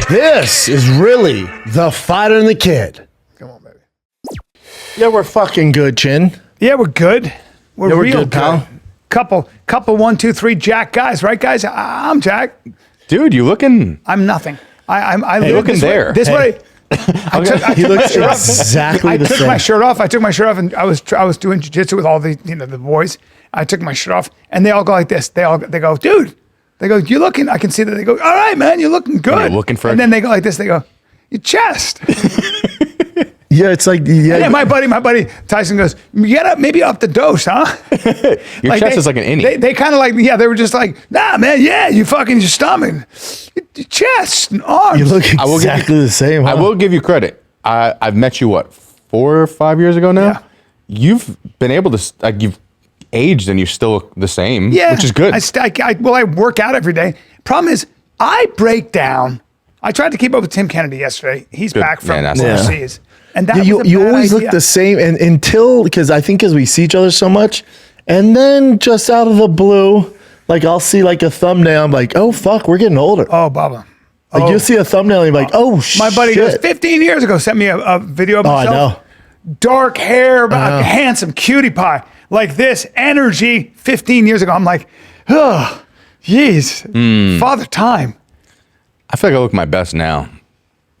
This is really the Fighter and the Kid. Come on, baby. Yeah, we're fucking good, Chin. Yeah, we're good. We're real good, pal. Couple 1, 2, 3 Jack guys, right, guys? I'm Jack. Dude, you looking? I'm nothing. I Hey, looking there. This way. I took He my looks shirt off. exactly the I took same. my shirt off. I took my shirt off, and I was doing jiu-jitsu with all the the boys. I took my shirt off, and they all go like this. They go, dude. They go, you looking? I can see that. They go, all right, man, you're looking good. You're looking for and then they go like this. They go, your chest. Yeah, it's like Yeah, my buddy Tyson goes, get up, maybe up the dose, huh? Your chest is like an innie. They kind of like, they were just like, nah, man, yeah, you fucking your stomach, your chest and arms. You look exactly the same. Huh? I will give you credit. I've met you, 4 or 5 years ago now? Yeah. You've been able to, you've aged and you're still the same, Yeah, which is good. I work out every day. Problem is, I break down. I tried to keep up with Tim Kennedy yesterday. He's Good. back from Yeah, that's overseas. And that you was a you bad always idea. look the same, and until because I think because we see each other so much, and then just out of the blue, like I'll see like a thumbnail. I'm like, oh fuck, we're getting older. Oh, Bubba. Like you'll see a thumbnail, and you're like, oh shit. My buddy goes, 15 years ago, sent me a video of Oh, I myself. know. Dark hair, handsome cutie pie, like this, energy 15 years ago. I'm like, oh, jeez, Father Time. I feel like I look my best now.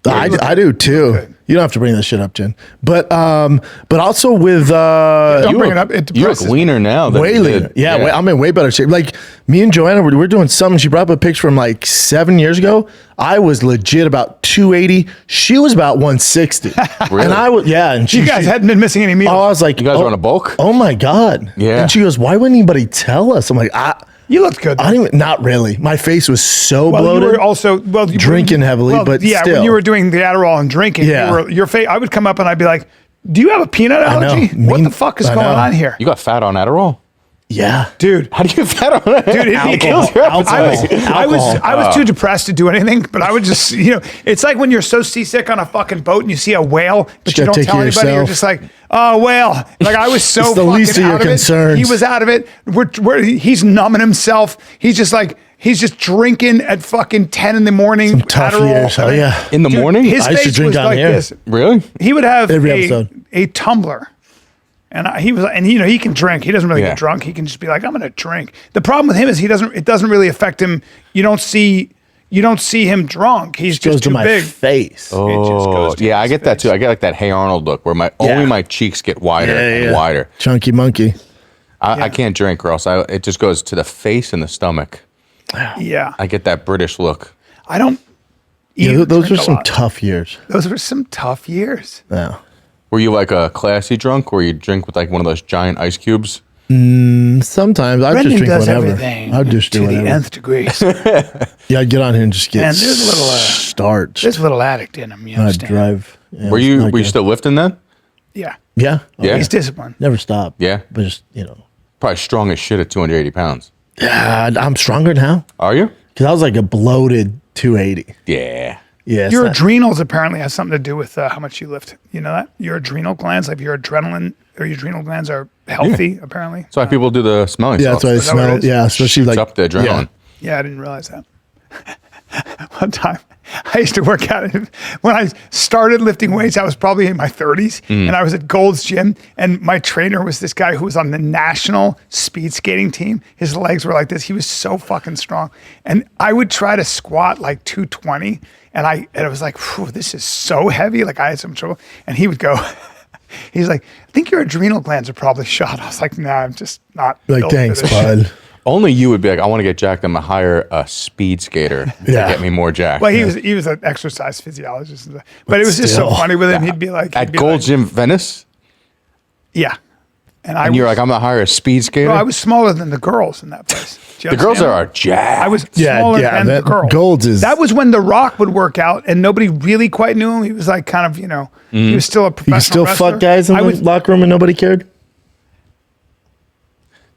I do too. Good. You don't have to bring this shit up, Jen. But also with Don't bring it up. It You look depresses me. leaner now than way you leaner. did. Yeah, I'm in way better shape. Like me and Joanna, we're doing something. She brought up a picture from like 7 years ago. I was legit about 280. She was about 160. Really? And I was, yeah. And You guys hadn't been missing any meals. I was like, You guys oh, are on a bulk? Oh my God. Yeah. And she goes, why wouldn't anybody tell us? I'm like, You looked good. I don't even, not really. My face was so Well, bloated. you were also you Drinking heavily, but yeah, still. when you were doing the Adderall and drinking, Yeah. your face. I would come up and I'd be like, "Do you have a peanut know. allergy? What the fuck is I going know. on here, You got fat on Adderall? Yeah. dude?" How do you get fat on Adderall? Dude, it kills your appetite. Alcohol. I was too depressed to do anything, but I would just, it's like when you're so seasick on a fucking boat and you see a whale, but Just you gotta don't take tell care of anybody. You're yourself. just like, oh, whale. Like I was so It's the fucking least of your out of concerns. it. He was out of it. He's numbing himself. He's just drinking at fucking 10 in the morning. Some tough Adderall. years. Oh, yeah. In the morning? His I used to face drink was on like here. this. Really? He would have Every episode. a tumbler. And he can drink. He doesn't really Yeah. get drunk. He can just be like, I'm going to drink. The problem with him is it doesn't really affect him. You don't see him drunk. He's Goes just to too my big. face. It just Oh, goes to yeah, I his get that face. too. I get like that Hey Arnold look where only my cheeks get wider and wider. Chunky monkey. I can't drink or else it just goes to the face and the stomach. Yeah. I get that British look. I don't eat Yeah, or those drink were a some lot. tough years. Those were some tough years. Yeah. Were you like a classy drunk where you drink with like one of those giant ice cubes? Sometimes I just Brendan drink does whatever. everything I'd just do to the whatever. nth degree. Yeah, I'd get on here and just get And there's a little, starched. There's a little addict in him. You I'd understand? drive. Yeah, Were it's you not good. still lifting then? Yeah. Yeah. Yeah. He's disciplined. Never stop. Yeah. But just, Probably strong as shit at 280 pounds. yeah, I'm stronger now. Are you? Because I was like a bloated 280. Yeah. Yeah. it's Your not- adrenals apparently has something to do with how much you lift. You know that? Your adrenal glands, like your adrenaline or your adrenal glands are healthy, apparently. That's why people do the smelling yeah, that's salts. why I Is that what it smell. is? Yeah, especially Shoots like. up the adrenaline. Yeah, I didn't realize that. One time, I used to work out. When I started lifting weights, I was probably in my 30s, and I was at Gold's Gym, and my trainer was this guy who was on the national speed skating team. His legs were like this. He was so fucking strong. And I would try to squat like 220, and I was like, "Phew, this is so heavy. Like I had some trouble. And he would go, he's like, I think your adrenal glands are probably shot. I was like, nah, I'm just not. Like, built for thanks, this shit." bud. Only you would be like, I want to get jacked. I'm going to hire a speed skater to Yeah. get me more jacked. Well, he was an exercise physiologist, but it was just so still. funny with him. He'd be like, At Gold's Gym Venice? yeah, and And you're like, I'm going to hire a speed skater? I was smaller than the girls in that place. Do you the girls understand? are jacked. I was Yeah, smaller yeah, than the that- girls. Gold's is- That was when The Rock would work out, and nobody really quite knew him. He was like kind of, he was still a professional You still wrestler. fuck guys in I the was, locker room and nobody cared?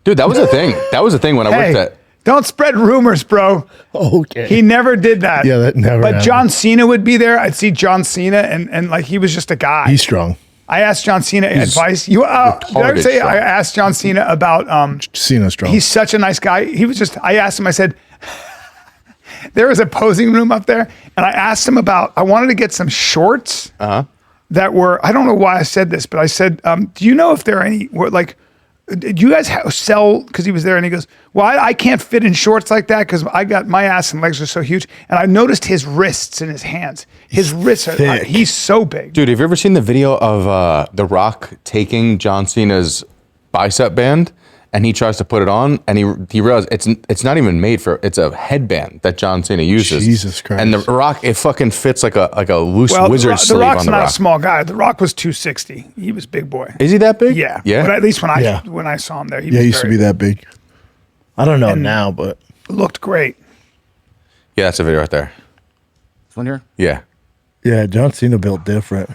Dude, that was a thing. That was a thing when I worked hey, at. don't spread rumors, bro. Okay. He never did that. Yeah, that never But happened. John Cena would be there. I'd see John Cena, and like he was just a guy. He's strong. I asked John Cena advice. Did I ever say strong. I asked John Cena about Cena's strong. he's such a nice guy. I asked him, I said, there was a posing room up there, and I asked him about. I wanted to get some shorts that were. I don't know why I said this, but I said, "Do you know if there are any like?" Do you guys sell, because he was there and he goes, well, I can't fit in shorts like that because I got my ass and legs are so huge. And I noticed his wrists and his hands. His wrists are, he's so big. Dude, have you ever seen the video of The Rock taking John Cena's bicep band and he tries to put it on and he realized it's not even made for, it's a headband that John Cena uses. Jesus Christ. And The Rock, it fucking fits like a loose wizard sleeve The Rock's on The not Rock. a small guy. The Rock was 260. He was big boy. Is he that big? Yeah. Yeah. But at least when I saw him there, he used to be that big. I don't know now, but looked great. Yeah, that's a video right there. This one here? Yeah. yeah, John Cena built different.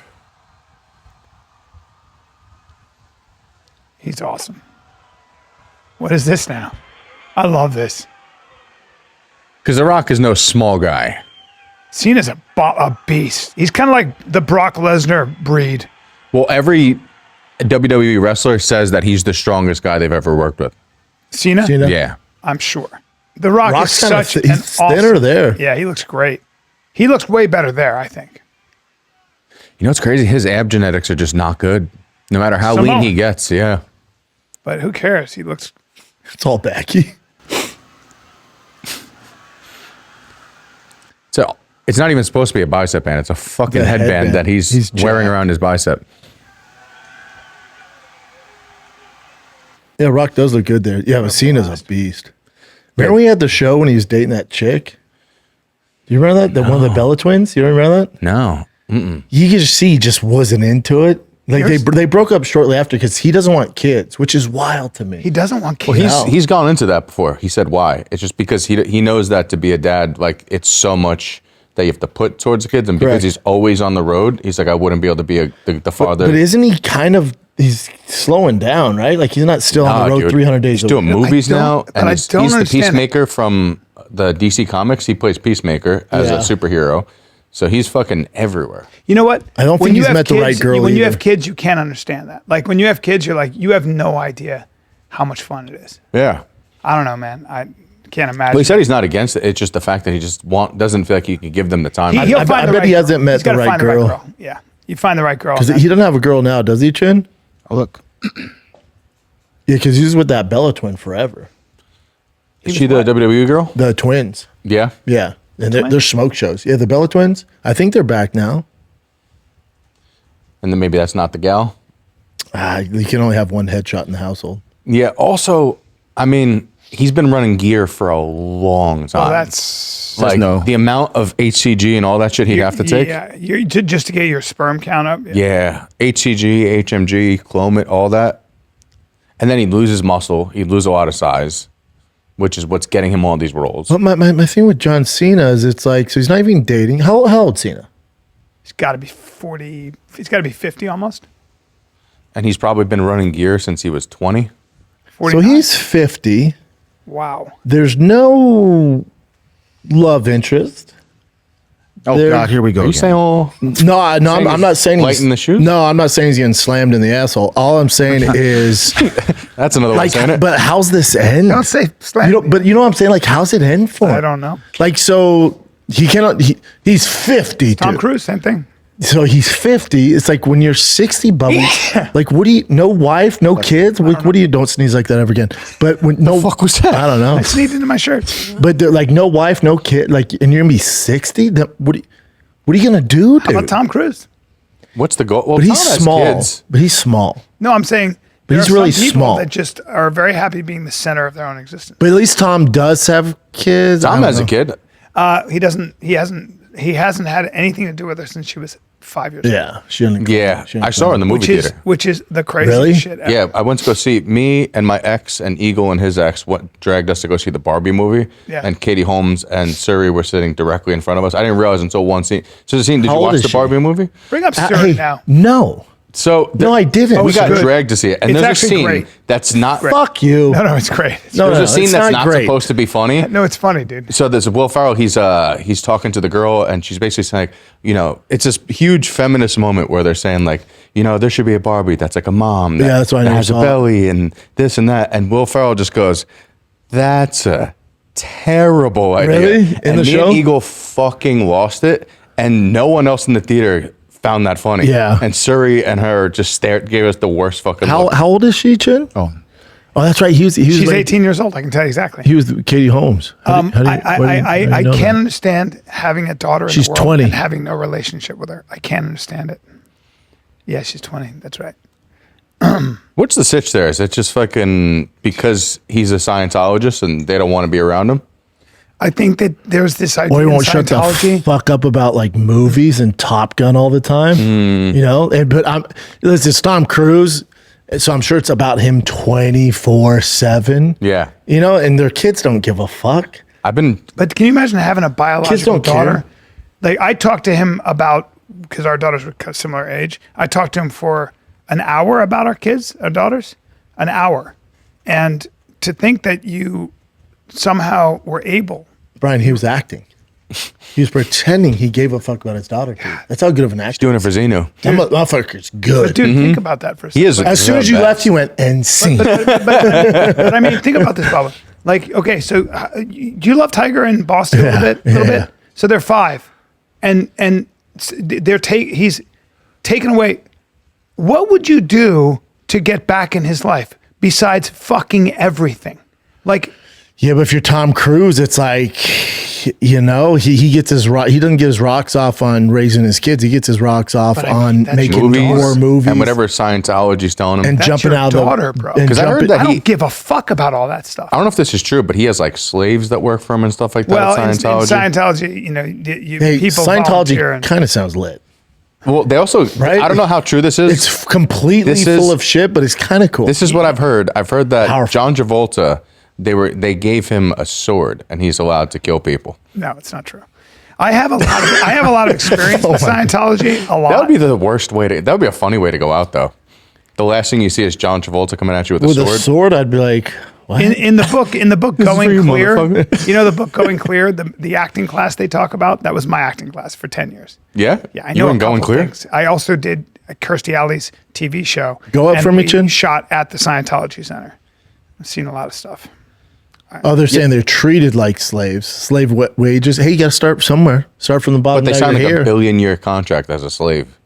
He's awesome. What is this now? I love this. Because The Rock is no small guy. Cena's a beast. He's kind of like the Brock Lesnar breed. Well, every WWE wrestler says that he's the strongest guy they've ever worked with. Cena? Yeah. I'm sure. The Rock Rock's is kinda such he's an thinner awesome, there. Yeah, he looks great. He looks way better there, I think. You know what's crazy? His ab genetics are just not good. No matter how lean he gets, yeah. But who cares? He looks... It's all backy. So it's not even supposed to be a bicep band. It's a fucking The headband, headband. that he's wearing jacked. around his bicep. Yeah, Rock does look good there. Yeah, but Cena's a beast. Remember when he had the show when he was dating that chick? Do you remember that? One of the Bella twins? You don't remember that? No. You could just see he just wasn't into it. Like they broke up shortly after because he doesn't want kids, which is wild to me. He doesn't want kids. Well, he's gone into that before. He said why. It's just because he knows that to be a dad, like it's so much that you have to put towards the kids, and because Correct. he's always on the road, he's like, I wouldn't be able to be the father. But isn't he kind of, he's slowing down, right? Like he's not still on the road Dude. 300 days He's doing movies now, but and I he's don't the understand it. Peacemaker from the DC Comics. He plays Peacemaker as a superhero. So he's fucking everywhere. You know what? I don't When think you he's have met the right girl When you either. have kids, you can't understand that. Like when you have kids, you're like, you have no idea how much fun it is. Yeah. I don't know, man. I can't imagine. Well, he said he's not against it. It's just the fact that he just doesn't feel like he can give them the time. He'll I find the bet right he girl. hasn't met He's the gotta right find girl. Yeah, you find the right girl. Because man. he doesn't have a girl now, does he, Chin? Oh, look. Yeah, because he's with that Bella twin forever. Is she the WWE girl? The twins. Yeah. Yeah. And they're smoke shows. Yeah, the Bella twins. I think they're back now. And then maybe that's not the gal. You can only have one headshot in the household. Yeah. Also, I mean, he's been running gear for a long time. Oh, that's like no. the amount of HCG and all that shit he'd have to take. Yeah, just to get your sperm count up. Yeah. HCG, HMG, Clomid, all that. And then he'd lose his muscle. He'd lose a lot of size, which is what's getting him all these roles. But my thing with John Cena is it's like, so he's not even dating. How old Cena? He's got to be 40. He's got to be 50 almost. And he's probably been running gear since he was 20. 49. So he's 50. Wow. There's no love interest. Oh, There- God, here we go. Are you again. saying, oh, No, I'm not saying he's lighting the shoes? No, I'm not saying he's getting slammed in the asshole. All I'm saying is that's another way like, of saying it. but how's this end? Don't say slam. But you know what I'm saying? Like, how's it end for him? I don't know. Like, so he cannot. He's 50. Tom dude. Cruise, same thing. So he's 50. It's like when you're 60, Bubba. Like, what do you? No wife, no kids. What do you? Don't sneeze like that ever again. But when no fuck was that? I don't know. I sneezed into my shirt. But like, no wife, no kid. Like, and you're gonna be 60. What are you gonna do, How dude? about Tom Cruise? What's the goal? Well, But he's Tom has small. kids. But he's small. No, I'm saying But there he's are really some people small. that just are very happy being the center of their own existence. But at least Tom does have kids. I Tom don't has know. a kid. He doesn't. He hasn't had anything to do with her since she was 5 years old. Yeah, she didn't. Yeah. I saw her in the movie theater. Which is the craziest Really? shit ever. Yeah, I went to go see me and my ex and Eagle and his ex. What dragged us to go see the Barbie movie? Yeah. And Katie Holmes and Suri were sitting directly in front of us. I didn't realize until one scene. So the scene. Did How you old watch is the she? Barbie movie? Bring up Siri Hey, now. no. So No, I didn't. We got good. dragged to see it, and It's there's a actually scene great. that's not. Fuck you. No, it's great. No, There's a scene it's that's not not great. supposed to be funny. No, it's funny, dude. So there's Will Ferrell. He's talking to the girl, and she's basically saying, it's this huge feminist moment where they're saying like, there should be a Barbie that's like a mom that's why I that never has a saw it. belly and this and that, and Will Ferrell just goes, that's a terrible idea. Really? In and the me show? and Eagle fucking lost it, and no one else in the theater found that funny. Yeah. And Suri and her just gave us the worst fucking look. How old is she, Chin? Oh, that's right. He was She's like, 18 years old. I can tell you exactly. He was Katie Holmes. I can't understand having a daughter in She's the world 20. and having no relationship with her. I can't understand it. Yeah, she's 20. That's right. What's the sitch there? Is it just fucking because he's a Scientologist and they don't want to be around him? I think that there's this idea Or he in won't shut the Scientology. fuck up about like movies and Top Gun all the time. You know, listen, it's Tom Cruise, so I'm sure it's about him 24/7. Yeah. You know, and their kids don't give a fuck. I've been But can you imagine having a biological don't daughter? care. Like I talked to him about, because our daughters were kind of similar age. I talked to him for an hour about our kids, our daughters, an hour. And to think that you somehow were able. Brian, he was acting. He was pretending he gave a fuck about his daughter. That's how good of an actor. doing it for Zeno. That motherfucker's good. But dude, think about that for a second. He is. As soon as you left, he went and sing. But I mean, think about this, Bubba. Like, okay, so do you love Tiger and Boston a little bit? A little bit. So they're 5, and he's taken away. What would you do to get back in his life besides fucking everything? Like, Yeah, but if you're Tom Cruise, it's like, you know, he gets his he doesn't get his rocks off on raising his kids. He gets his rocks off But I mean, on that's making more movies and whatever Scientology's telling him. and that's jumping your out daughter, of the bro. and 'Cause I heard jumping- that I he- don't give a fuck about all that stuff. I don't know if this is true, but he has like slaves that work for him and stuff like that. Well, at in Scientology. Scientology, you know, Hey, people volunteer Scientology and, kind of sounds lit. Well, they also. Right? I don't know how true this is. It's completely This full is- of shit, but it's kind of cool. This is what I've heard. I've heard that Powerful. John Travolta, they gave him a sword and he's allowed to kill people. no, it's not true. I have a lot of experience with Scientology. A lot. That would be the worst way to. That would be a funny way to go out, though. The last thing you see is John Travolta coming at you with a with sword. a sword. I'd be like, what? in the book is for Going you, Clear. motherfucker. You know the book Going Clear, the acting class they talk about. That was my acting class for 10 years. Yeah, Yeah, I You know were a in Going couple Clear. things. I also did Kirstie Alley's TV show. Go up and for me, we Chin. Shot at the Scientology Center. I've seen a lot of stuff. Oh, they're saying they're treated like slaves, slave wages. Hey, you got to start somewhere. Start from the bottom. But they now signed you're like a here. 1-billion-year contract as a slave.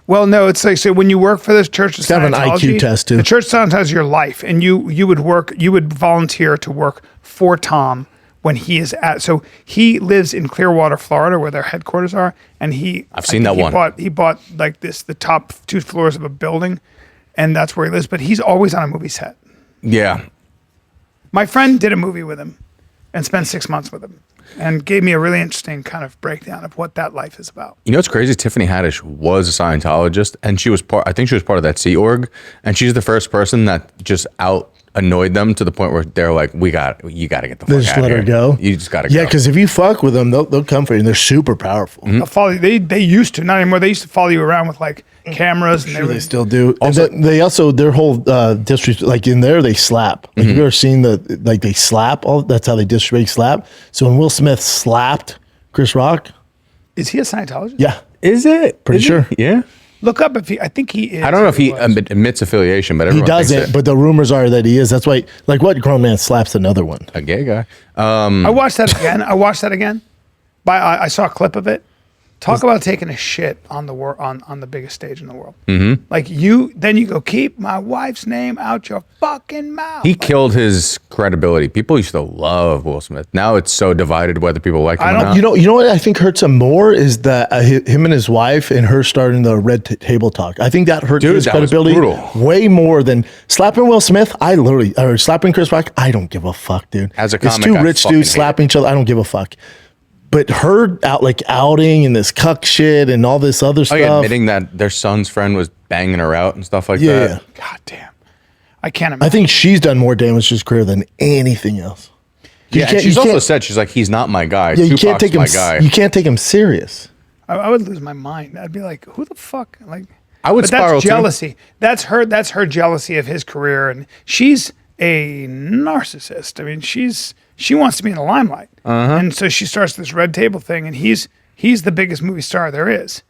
Well, no, it's like, so when you work for this church of It's kind of an Scientology, IQ test, too. the church of Scientology has your life, and you would volunteer to work for Tom when he is at. So he lives in Clearwater, Florida, where their headquarters are, and I've seen that he one. He bought like the top 2 floors of a building, and that's where he lives. But he's always on a movie set. Yeah, My friend did a movie with him, and spent 6 months with him, and gave me a really interesting kind of breakdown of what that life is about. you know what's crazy? Tiffany Haddish was a Scientologist, and she was part. I think she was part of that Sea Org, and she's the first person that just out annoyed them to the point where they're like, you got to get the fuck They just out let here. her go. You just got to Yeah, go. because if you fuck with them, they'll come for you, and they're super powerful. Mm-hmm. They'll follow you. They used to, not anymore. They used to follow you around with like cameras, and They still do. Also, they also their whole disrespect, like in there, they slap. Like have you ever seen they slap? All that's how they disrespect slap. So when Will Smith slapped Chris Rock, Is he a Scientologist? yeah, Is it? Pretty sure. Yeah. Look up if he. I think he is. I don't know if he was. admits affiliation, but he everyone thinks doesn't. it. But the rumors are that he is. That's why, like, what grown man slaps another one? A gay guy. I watched that again. I saw a clip of it. Talk about taking a shit on the on the biggest stage in the world. Mm-hmm. Like then you go, keep my wife's name out your fucking mouth. He killed his credibility. People used to love Will Smith. Now it's so divided whether people like him or not. You know what I think hurts him more is that him and his wife and her starting the red table talk. I think that hurt Dude, his that was credibility brutal. way more than slapping Will Smith. Or slapping Chris Rock. I don't give a fuck, dude. As a it's comic, two I rich fucking dudes hate slapping each other. I don't give a fuck. But her outing and this cuck shit and all this other Oh, stuff. yeah, admitting that their son's friend was banging her out and stuff like Yeah, that. yeah. God damn. I can't I imagine. think she's done more damage to his career than anything else. You Yeah, and can't- she's you also can't- said, she's like, he's not my guy. Yeah, you can't Tupac's take him. my guy. You can't take him serious. I would lose my mind. I'd be like, who the fuck? Like, I would but spiral that's too. jealousy. That's her jealousy of his career, and she's a narcissist. I mean, she wants to be in the limelight, and so she starts this red table thing, and he's the biggest movie star there is.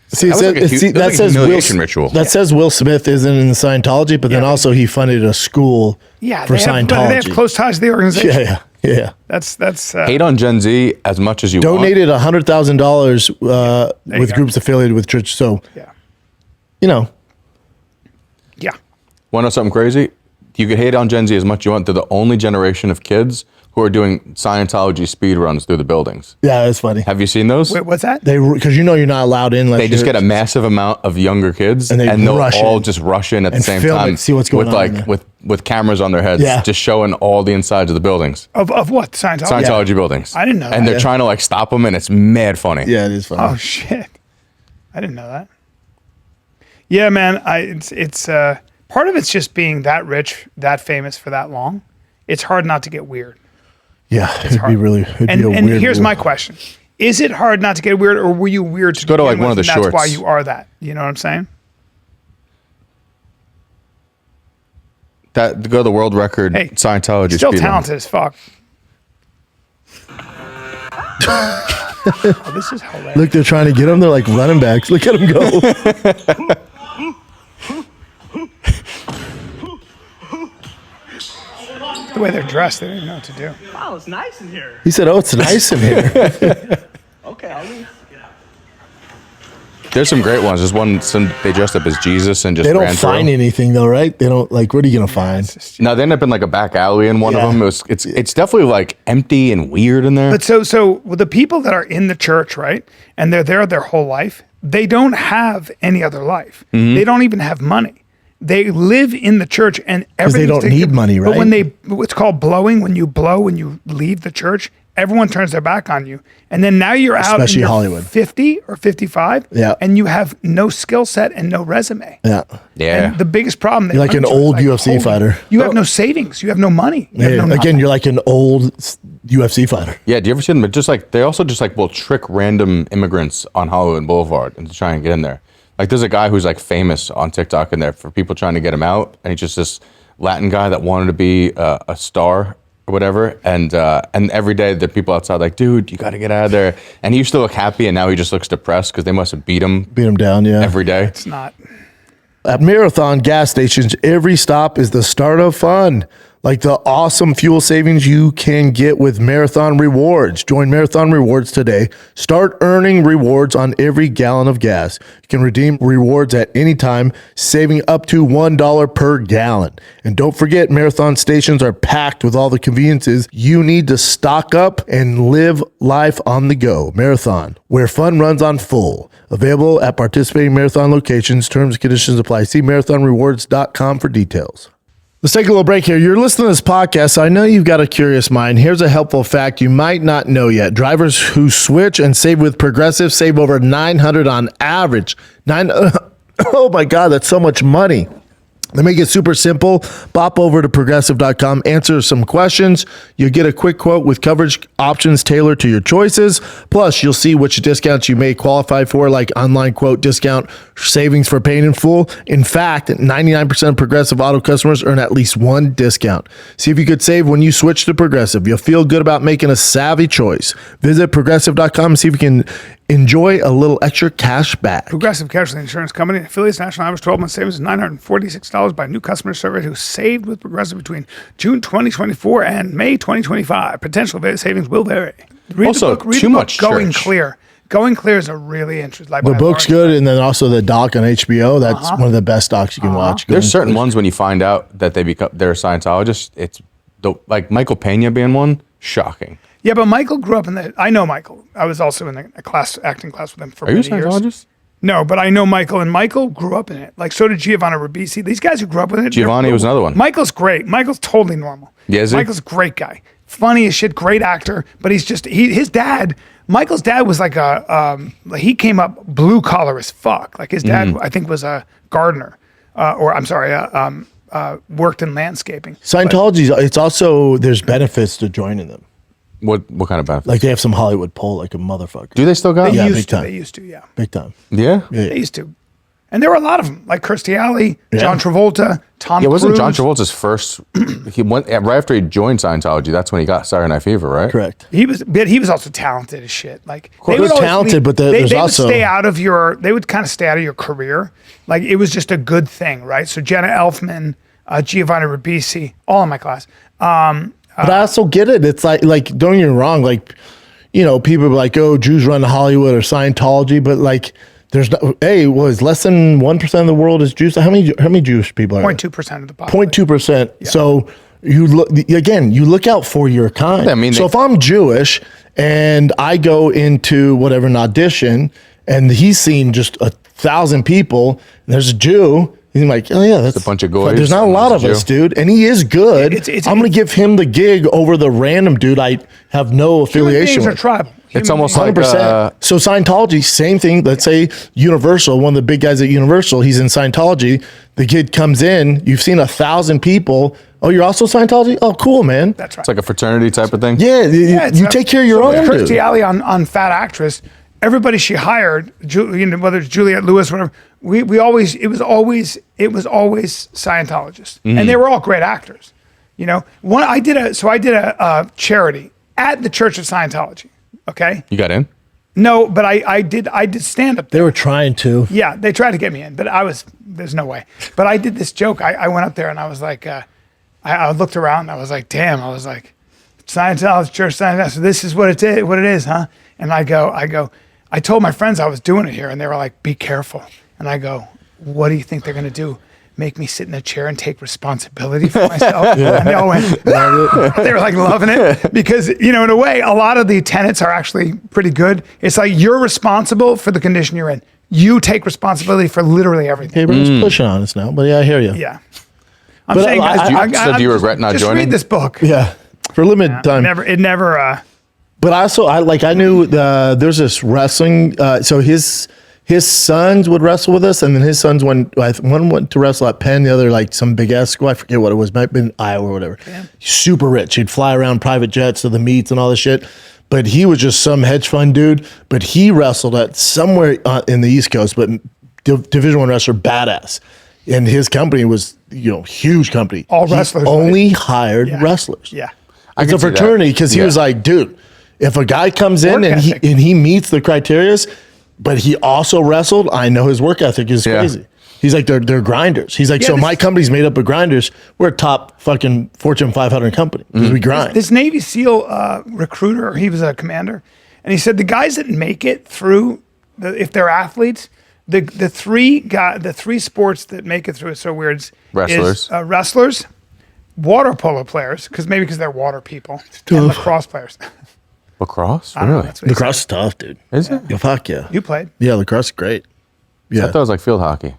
See, That was like a hu- that was like a humiliation ritual. That says Will Smith isn't in Scientology, but then Yeah. also he funded a school Yeah, for they have Scientology. close ties to the organization. Yeah. Yeah. That's Hate on Gen Z as much as you Donated $100,000 with go. groups affiliated with church. So, yeah. you know, Yeah. Want to know something crazy? You could hate on Gen Z as much as you want. They're the only generation of kids who are doing Scientology speedruns through the buildings. yeah, that's funny. Have you seen those? Wait, what's that? Because you know you're not allowed in. They just get a massive amount of younger kids, And and, they they'll rush all in just rush in at the and same film it, time, see what's going with on in there. with cameras on their heads, Yeah. just showing all the insides of the buildings, Of what? Scientology? Scientology buildings. I didn't know And that. they're trying to like stop them, and it's mad funny. Yeah, it is funny. Oh shit! I didn't know that. Yeah, man. It's part of it's just being that rich, that famous for that long. It's hard not to get weird. Yeah, it'd hard. be really. It'd And be a and weird here's rule. my question: is it hard not to get weird, or were you weird to go to, begin like, one of with, the and that's why shorts. you are that? You know what I'm saying? That go to the world record Hey, Scientology. Still speedrun. talented as fuck. Oh, this is hilarious. Look, they're trying to get them. They're like running backs. Look at them go. The way they're dressed, they don't even know what to do. Wow, it's nice in here. He said, "Oh, it's nice in here." Okay, I'll leave. There's some great ones. There's one they dressed up as Jesus and just They don't ran through. find anything though, right? They don't like. What are you gonna find? No, they end up in like a back alley in one Yeah. of them. It's definitely like empty and weird in there. But so with the people that are in the church, right, and they're there their whole life, they don't have any other life. Mm-hmm. They don't even have money. They live in the church, and they everything's don't taken- need money, But when right? it's called blowing, when you blow, when you leave the church, everyone turns their back on you, and then now you're out, Especially and you're Hollywood. 50 or 55, Yeah. and you have no skill set and no resume. Yeah. yeah. And the biggest problem, You're like an old UFC fighter. You have no savings. You have no money. You have Yeah, no again, nothing. you're like an old UFC fighter. Yeah, do you ever see them? But just like they also just like will trick random immigrants on Hollywood Boulevard and to try and get in there. Like there's a guy who's like famous on TikTok in there for people trying to get him out, and he's just this Latin guy that wanted to be a star or whatever. And every day the people outside like, dude, you got to get out of there. And he used to look happy, and now he just looks depressed because they must have beat him Beat them down, yeah. every day. It's not. At Marathon gas stations, every stop is the start of fun. Like the awesome fuel savings you can get with Marathon Rewards. Join Marathon Rewards today. Start earning rewards on every gallon of gas. You can redeem rewards at any time, saving up to $1 per gallon. And don't forget, Marathon stations are packed with all the conveniences you need to stock up and live life on the go. Marathon, where fun runs on full. Available at participating Marathon locations. Terms and conditions apply. See marathonrewards.com for details. Let's take a little break here. You're listening to this podcast, so I know you've got a curious mind. Here's a helpful fact you might not know yet. Drivers who switch and save with Progressive save over $900 on average. Oh my God, that's so much money. They make it super simple. Bop over to progressive.com, answer some questions. You'll get a quick quote with coverage options tailored to your choices. Plus, you'll see which discounts you may qualify for, like online quote discount, savings for paying in full. In fact, 99% of Progressive Auto customers earn at least one discount. See if you could save when you switch to Progressive. You'll feel good about making a savvy choice. Visit progressive.com and see if you can enjoy a little extra cash back. Progressive Casualty Insurance Company, affiliates, national average 12-month savings is $946 by new customers surveyed who saved with Progressive between June 2024 and May 2025. Potential savings will vary. Read Also, read too book, much Going church. Clear. Going Clear is a really interesting. Like The book's good, and then also the doc on HBO. That's one of the best docs you can watch. There's certain ones when you find out that they're Scientologists. It's like Michael Pena being one, shocking. Yeah, but Michael grew up in the. I know Michael. I was also in a class, acting class with him for Are you a many years. Scientologist? No, but I know Michael, and Michael grew up in it. Like, so did Giovanni Ribisi. These guys who grew up in it. Giovanni was another one. Michael's great. Michael's totally normal. Yeah, is he? Michael's a great guy. Funny as shit, great actor. But he's just, his dad, Michael's dad was like he came up blue collar as fuck. Like his dad, Mm-hmm. I think, was a gardener. Worked in landscaping. Scientology, it's also, there's benefits to joining them. What kind of benefits? Like they have some Hollywood pull, like a motherfucker. Do they still got? Yeah, They big used to. time. They used to, yeah. Big time. Yeah. Yeah. They used to. And there were a lot of them, like Kirstie Alley, Yeah. John Travolta, Tom Yeah, wasn't Cruise. John Travolta's first? He went right after he joined Scientology. That's when he got Saturday Night Fever, right? Correct. He was also talented as shit. Like course, they would he's always talented, leave- but they there's would also- stay out of your. They would kind of stay out of your career. Like it was just a good thing, right? So Jenna Elfman, Giovanni Ribisi, all in my class. But I also get it. It's like don't get me wrong. Like, people are like, oh, Jews run Hollywood or Scientology, but like, there's less than 1% of the world is Jews. How many Jewish people are 0.2% of the population. 0.2%. So you look out for your kind. I mean, so if I'm Jewish and I go into whatever an audition and he's seen just 1,000 people, and there's a Jew. He's like, oh yeah, that's a bunch of goys. There's not a lot of us, dude, and he is good. I'm going to give him the gig over the random dude I have no affiliation Human beings with. are tribal. It's almost like 100%. So Scientology, same thing. Let's say Universal, one of the big guys at Universal, he's in Scientology. The kid comes in. You've seen 1,000 people. Oh, you're also Scientology? Oh, cool, man. That's right. It's like a fraternity type of thing. Yeah, you take care of your own. Kirstie Dude. Alley on Fat Actress. Everybody she hired, whether it's Juliette Lewis, whatever, it was always Scientologists, and they were all great actors. I did a charity at the Church of Scientology. Okay, You got in? no, but I did stand up. They were trying to. Yeah, they tried to get me in, but there's no way. But I did this joke. I went up there and I was like, I looked around and I was like, damn, Scientology, Church Scientology. So this is what it is, huh? And I told my friends I was doing it here, and they were like, be careful. And I go, what do you think they're going to do? Make me sit in a chair and take responsibility for myself? And they all went, they were like loving it because, in a way, a lot of the tenets are actually pretty good. It's like you're responsible for the condition you're in. You take responsibility for literally everything. Everyone's pushing on us now, but yeah, I hear you. Yeah. I'm But saying, so do you regret not just joining? read this book. Yeah, for a limited time. It never. But I knew there's this wrestling. So his sons would wrestle with us, and then his sons one went to wrestle at Penn, the other like some big ass school. I forget what it was, might have been Iowa or whatever. Yeah. Super rich. He'd fly around private jets to the meets and all this shit. But he was just some hedge fund dude. But he wrestled at somewhere in the East Coast, but Division I wrestler, badass. And his company was huge company. All wrestlers. He only hired wrestlers. Yeah. It's a fraternity because he was like, dude, if a guy comes in and he meets the criterias, but he also wrestled, I know his work ethic is crazy. He's like, they're grinders. He's like, my company's made up of grinders. We're a top fucking Fortune 500 company. We grind. This Navy SEAL recruiter, he was a commander, and he said the guys that make it through, if they're athletes, the three sports that make it through is so weird. Wrestlers. Wrestlers, water polo players, because they're water people, and lacrosse players. Lacrosse? I don't know, Really? that's what he Lacrosse said. is tough, dude. Is it? Yeah, fuck yeah. You played. Yeah, lacrosse is great. I Yeah. thought it was like field hockey.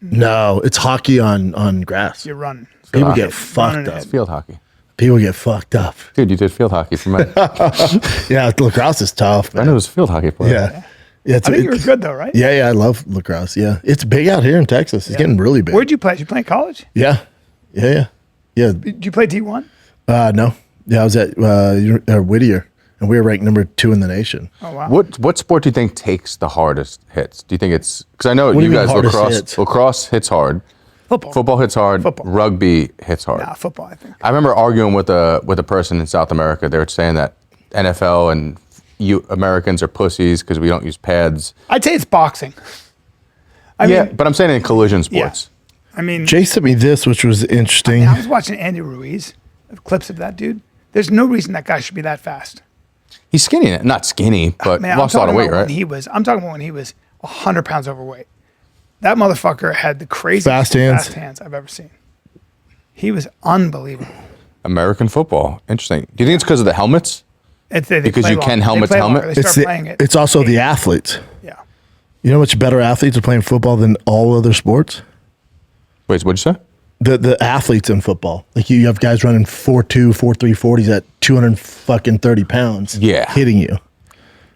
No, it's hockey on grass. You run. People hockey. get fucked up. It's field hockey. People get fucked up. Dude, you did field hockey for me. Yeah, lacrosse is tough, I man. know it was field hockey player. Yeah. Yeah, I think you were good though, right? Yeah, I love lacrosse. Yeah, it's big out here in Texas. It's getting really big. Where'd you play? Did you play in college? Yeah. Did you play D1? No. Yeah, I was at Whittier, and we were ranked number 2 in the nation. Oh wow. What sport do you think takes the hardest hits? Do you think it's because I know What do you you mean guys hardest lacrosse hits hard. Football hits hard. Football. Rugby hits hard. Nah, football, I think. I remember arguing with a person in South America. They were saying that NFL and you Americans are pussies because we don't use pads. I'd say it's boxing. I mean, but I'm saying in collision sports. I mean, Jay sent me this, which was interesting. I was watching Andy Ruiz, clips of that dude. There's no reason that guy should be that fast. He's skinny, not skinny, but Man, lost a lot of weight, right? I'm talking about when he was 100 pounds overweight. That motherfucker had the craziest Fast hands I've ever seen. He was unbelievable. American football. Interesting. Do you think it's because of the helmets? They Because play you can longer. helmet They to play longer. helmet? They start playing it. It's also the athletes. Yeah. You know how much better athletes are playing football than all other sports? Wait, what'd you say? The athletes in football. Like you have guys running 4.2, 4.3 40s at 230 pounds. Yeah. Hitting you.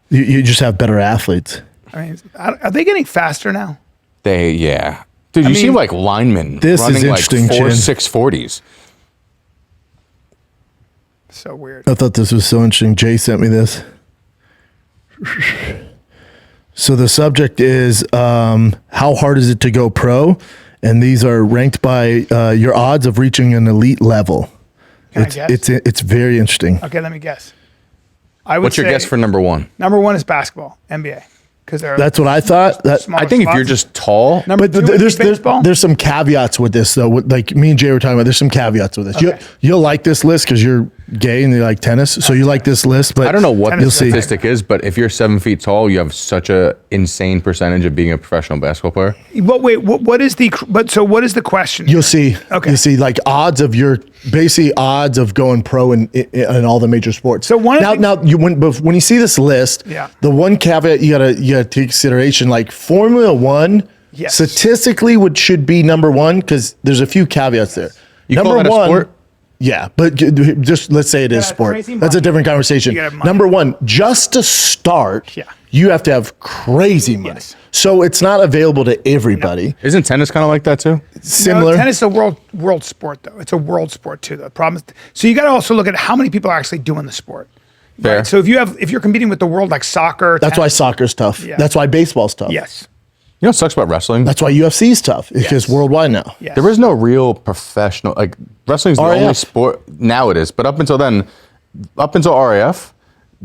You just have better athletes. I mean, are they getting faster now? Dude, you see mean, like linemen this is running interesting, like 4 Chin. 640s. So weird. I thought this was so interesting. Jay sent me this. So the subject is how hard is it to go pro? And these are ranked by your odds of reaching an elite level. Can I guess? It's very interesting. Okay, let me guess. I would What's your say guess for number one? number one is basketball, NBA, because they're That's what I thought. smaller I think if you're spots. just tall, Number But two would be there's baseball. some caveats with this though. Like me and Jay were talking about, there's some caveats with this. Okay. You'll like this list because you're gay and you like tennis. So you like this list, but I don't know what the you'll see. statistic is, but if you're 7 feet tall, you have such a insane percentage of being a professional basketball player. But wait, what is the question? You'll see. Okay. You see like odds of basically odds of going pro in all the major sports. So when you see this list, Yeah. the one caveat you gotta take consideration, like Formula One, Yes. statistically should be number one because there's a few caveats there. You number call that a one, sport? yeah, but just let's say it is gotta have sport. crazy That's a money. different conversation. You gotta have money. Number one, just to start, Yeah. you have to have crazy money. Yes. So it's not available to everybody. Isn't tennis kind of like that too? Similar. No, tennis is a world sport though. It's a world sport too. The problem is, so you got to also look at how many people are actually doing the sport. Fair. Right? So if you're competing with the world like soccer, That's why tennis, soccer's tough. Yeah. That's why baseball's tough. yes, You know what sucks about wrestling? That's why UFC's tough. It's just worldwide now. yes. There is no real professional, like wrestling's the only RAF. sport, now it is, but up until then, up until RAF,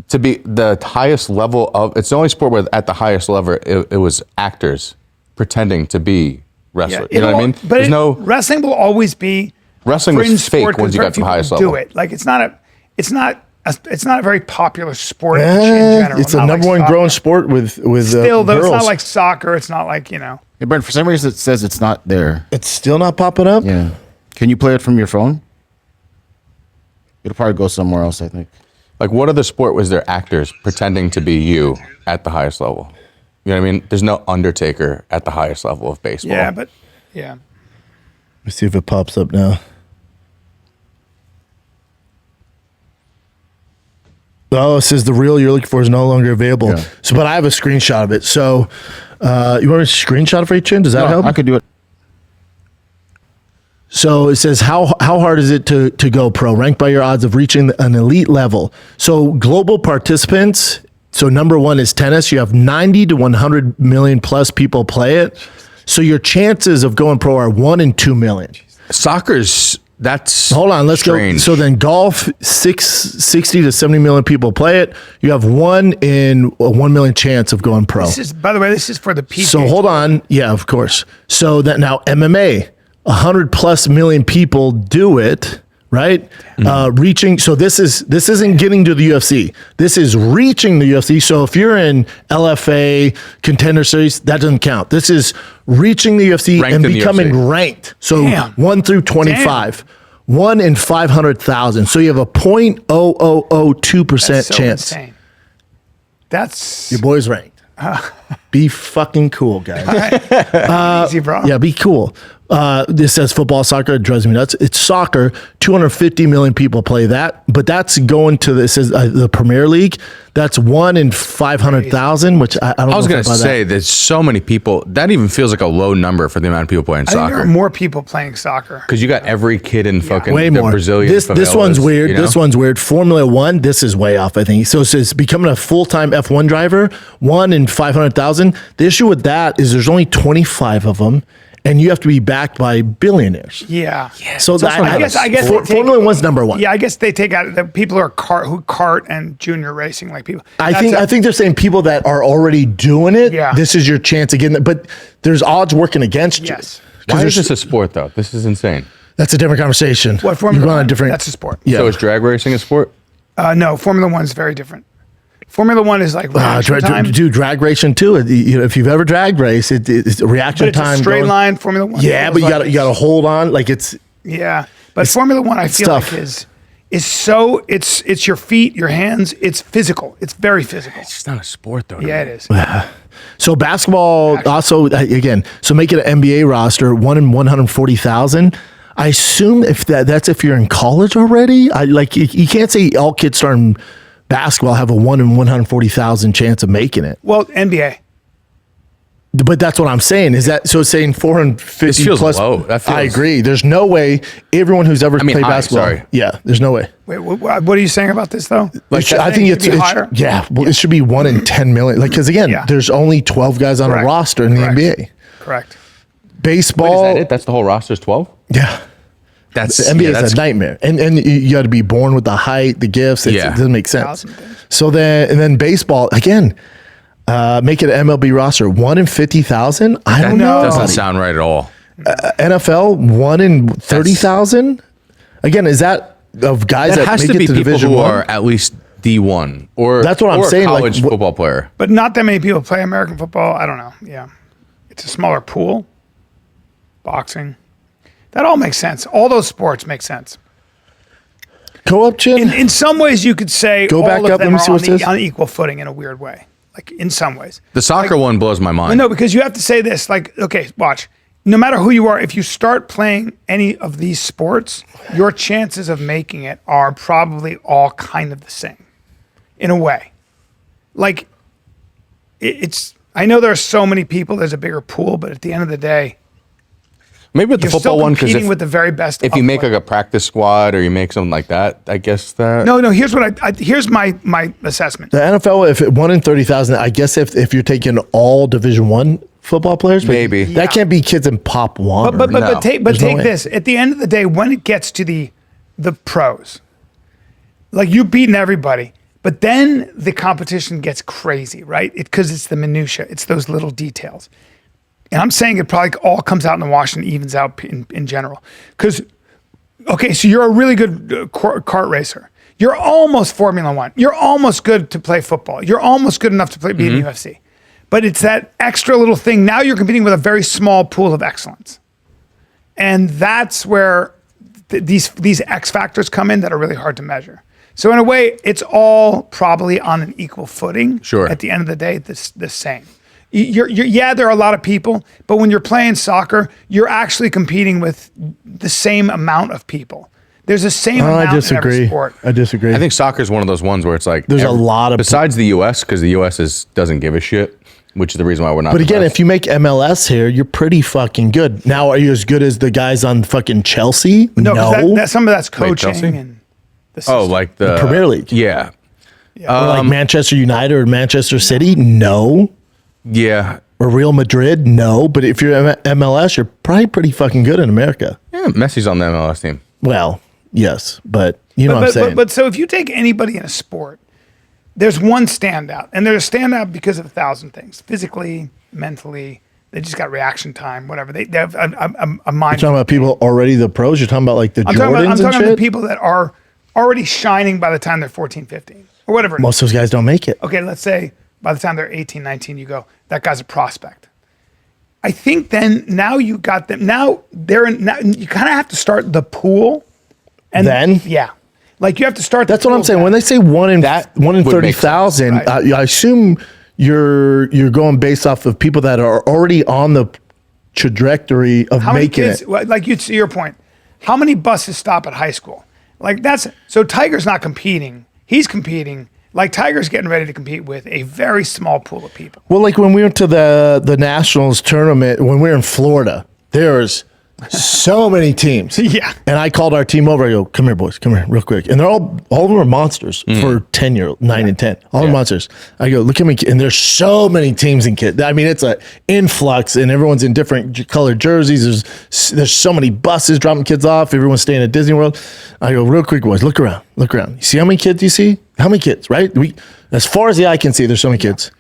to be the highest level of, it's the only sport where at the highest level, it was actors pretending to be wrestlers. You know what I mean? But wrestling will always be Wrestling was fringe fake sport once you because got to the people highest do level. it. Like it's not a very popular sport in general. It's the not number like one soccer. growing sport with Still, though, girls. it's not like soccer. It's not like Hey, Brent, for some reason it says it's not there. It's still not popping up. Yeah. Can you play it from your phone? It'll probably go somewhere else, I think. Like, what other sport was there actors pretending to be you at the highest level? You know what I mean? There's no Undertaker at the highest level of baseball. Yeah, but yeah. Let's see if it pops up now. Oh, it says the reel you're looking for is no longer available. Yeah. So, but I have a screenshot of it. So, you want me to screenshot it for you, Chin? Does that help? I could do it. So it says, how hard is it to go pro? Ranked by your odds of reaching an elite level. So global participants, so number one is tennis. You have 90 to 100 million plus people play it. So your chances of going pro are 1 in 2 million. Soccer's, that's Hold on, let's strange. go. So then golf, 60 to 70 million people play it. You have 1 in 1 million chance of going pro. By the way, this is for the PGA. So hold on. Yeah, of course. So that now MMA, 100 plus million people do it, right? Reaching. So this isn't getting to the UFC. This is reaching the UFC. So if you're in LFA Contender Series, that doesn't count. This is reaching the UFC Ranked and in the becoming UFC. ranked. So Damn. 1 through 25. 1 in 500,000. So you have a 0.0002% That's so chance. insane. That's Your boy's ranked. Be fucking cool, guys. easy, bro. Yeah, be cool. This says football, soccer. It drives me nuts. It's soccer. 250 million people play that, but that's going to this is the Premier League. That's 1 in 500,000, which I don't know. I was if going to buy that. say, there's so many people. That even feels like a low number for the amount of people playing I think there are soccer. more people playing soccer. Because you got every kid in fucking way the more. Brazilian This favelas, one's weird. you know? This one's weird. Formula One. This is way off. I think so. It says becoming a full-time F1 driver. 1 in 500,000. The issue with that is there's only 25 of them, and you have to be backed by billionaires. Yeah. So that, I guess they take- Formula One's number one. Yeah, I guess they take out the people who are kart and junior racing, like people. I think they're saying people that are already doing it. Yeah. This is your chance of getting it, but there's odds working against you. Yes. Because Why is this a sport, though? This is insane. that's a different conversation. What Formula You're going on One? a different. That's a sport. Yeah. So is drag racing a sport? No, Formula One is very different. Formula One is like reaction time, do drag racing too. You know, if you've ever drag race, it's a reaction but it's time. a straight going- line. Formula One. Yeah, goes but like you got to hold on. Like it's Yeah, but Formula One, I feel tough. like is so it's your feet, your hands. It's physical. It's very physical. It's not a sport, though. Yeah, it is. so basketball also again. So make it an NBA roster. 1 in 140,000. I assume if that's if you're in college already. You can't say all kids starting basketball have a 1 in 140,000 chance of making it. Well, NBA. But that's what I'm saying. Is that so? It's saying 450 This feels plus. low. That I feels- agree. There's no way everyone who's ever mean, played high, basketball. sorry. Yeah, there's no way. Wait, what are you saying about this though? I think it should be higher. yeah. Well, it should be 1 in 10 million. Like because again, Yeah. there's only 12 guys on Correct. a roster in the Correct. NBA. Correct. Baseball. Wait, is that it? That's the whole roster's 12? Yeah. That's The NBA is a nightmare, and you got to be born with the height, the gifts. It doesn't make sense. Thousand things. So then baseball again. Make it an MLB roster. 1 in 50,000. I don't know. Doesn't sound right at all. NFL 1 in 30,000. Again, is that of guys That that has make to it be to people Division who One. are at least D1 or That's what I'm or saying, a like, college football player. But not that many people play American football. I don't know. Yeah. It's a smaller pool. Boxing. That all makes sense. All those sports make sense. Go up, Chin. In some ways, you could say Go all back of up, them let me are see what's this. on equal footing in a weird way. Like, in some ways. The soccer one blows my mind. No, because you have to say this. Like, okay, watch. No matter who you are, if you start playing any of these sports, your chances of making it are probably all kind of the same, in a way. Like, it's. I know there are so many people. There's a bigger pool, but at the end of the day, Maybe with the you're football still one, because competing with the very best. if you of make what- like a practice squad or you make something like that, I guess that. no. Here's what here's my assessment. The NFL, if it 1 in 30,000, I guess if you're taking all Division One football players, but Maybe. that can't be kids in Pop One. But No. take There's no way. this. At the end of the day, when it gets to the pros, like you've beaten everybody, but then the competition gets crazy, right? Because it's the minutia, it's those little details. And I'm saying it probably all comes out in the wash and evens out in general. Because, okay, so you're a really good kart racer. You're almost Formula One. You're almost good to play football. You're almost good enough to be in the UFC. But it's that extra little thing. Now you're competing with a very small pool of excellence. And that's where these X factors come in that are really hard to measure. So in a way, it's all probably on an equal footing. Sure. At the end of the day, the same. Yeah, there are a lot of people, but when you're playing soccer, you're actually competing with the same amount of people. There's the same amount I in every disagree. sport. I disagree. I think soccer is one of those ones where it's like There's a lot of- besides the U.S. because the U.S. doesn't give a shit, which is the reason why we're not. But the again, best. if you make MLS here, you're pretty fucking good. Now, are you as good as the guys on fucking Chelsea? No, 'cause that some of that's coaching Chelsea? and the system. like the Premier League. Yeah, Or like Manchester United or Manchester City? No. yeah, Or Real Madrid? No. But if you're MLS, you're probably pretty fucking good in America. yeah. Messi's on the MLS team. Well, yes, but you know what I'm saying. But so if you take anybody in a sport, there's one standout, and there's a standout because of 1,000 things: physically, mentally. They just got reaction time, whatever. They have a mind. You're talking about people already the pros? You're talking about like the I'm Jordans talking and about shit? the people that are already shining by the time they're 14, 15, or whatever. Most of those guys don't make it. Okay, let's say by the time they're 18, 19, you go, that guy's a prospect. I think then now you got them. Now they're in. Now you kind of have to start the pool. And Then? yeah, like you have to start. That's what I'm saying. When they say one in That 30,000, Right. I assume you're going based off of people that are already on the trajectory of how many making kids, it. like you to your point, how many buses stop at high school? Like that's so Tiger's not competing. He's competing. Like Tiger's getting ready to compete with a very small pool of people. Well, like when we went to the Nationals tournament, when we were in Florida, there's so many teams. Yeah. And I called our team over. I go, come here, boys, come here real quick. And they're all of them are monsters for 9 and 10. All are monsters. I go, look at me. And there's so many teams and kids. I mean, it's an influx and everyone's in different colored jerseys. There's so many buses dropping kids off. Everyone's staying at Disney World. I go, real quick, boys, look around. Look around. You see how many kids you see? How many kids, right? As far as the eye can see, there's so many kids.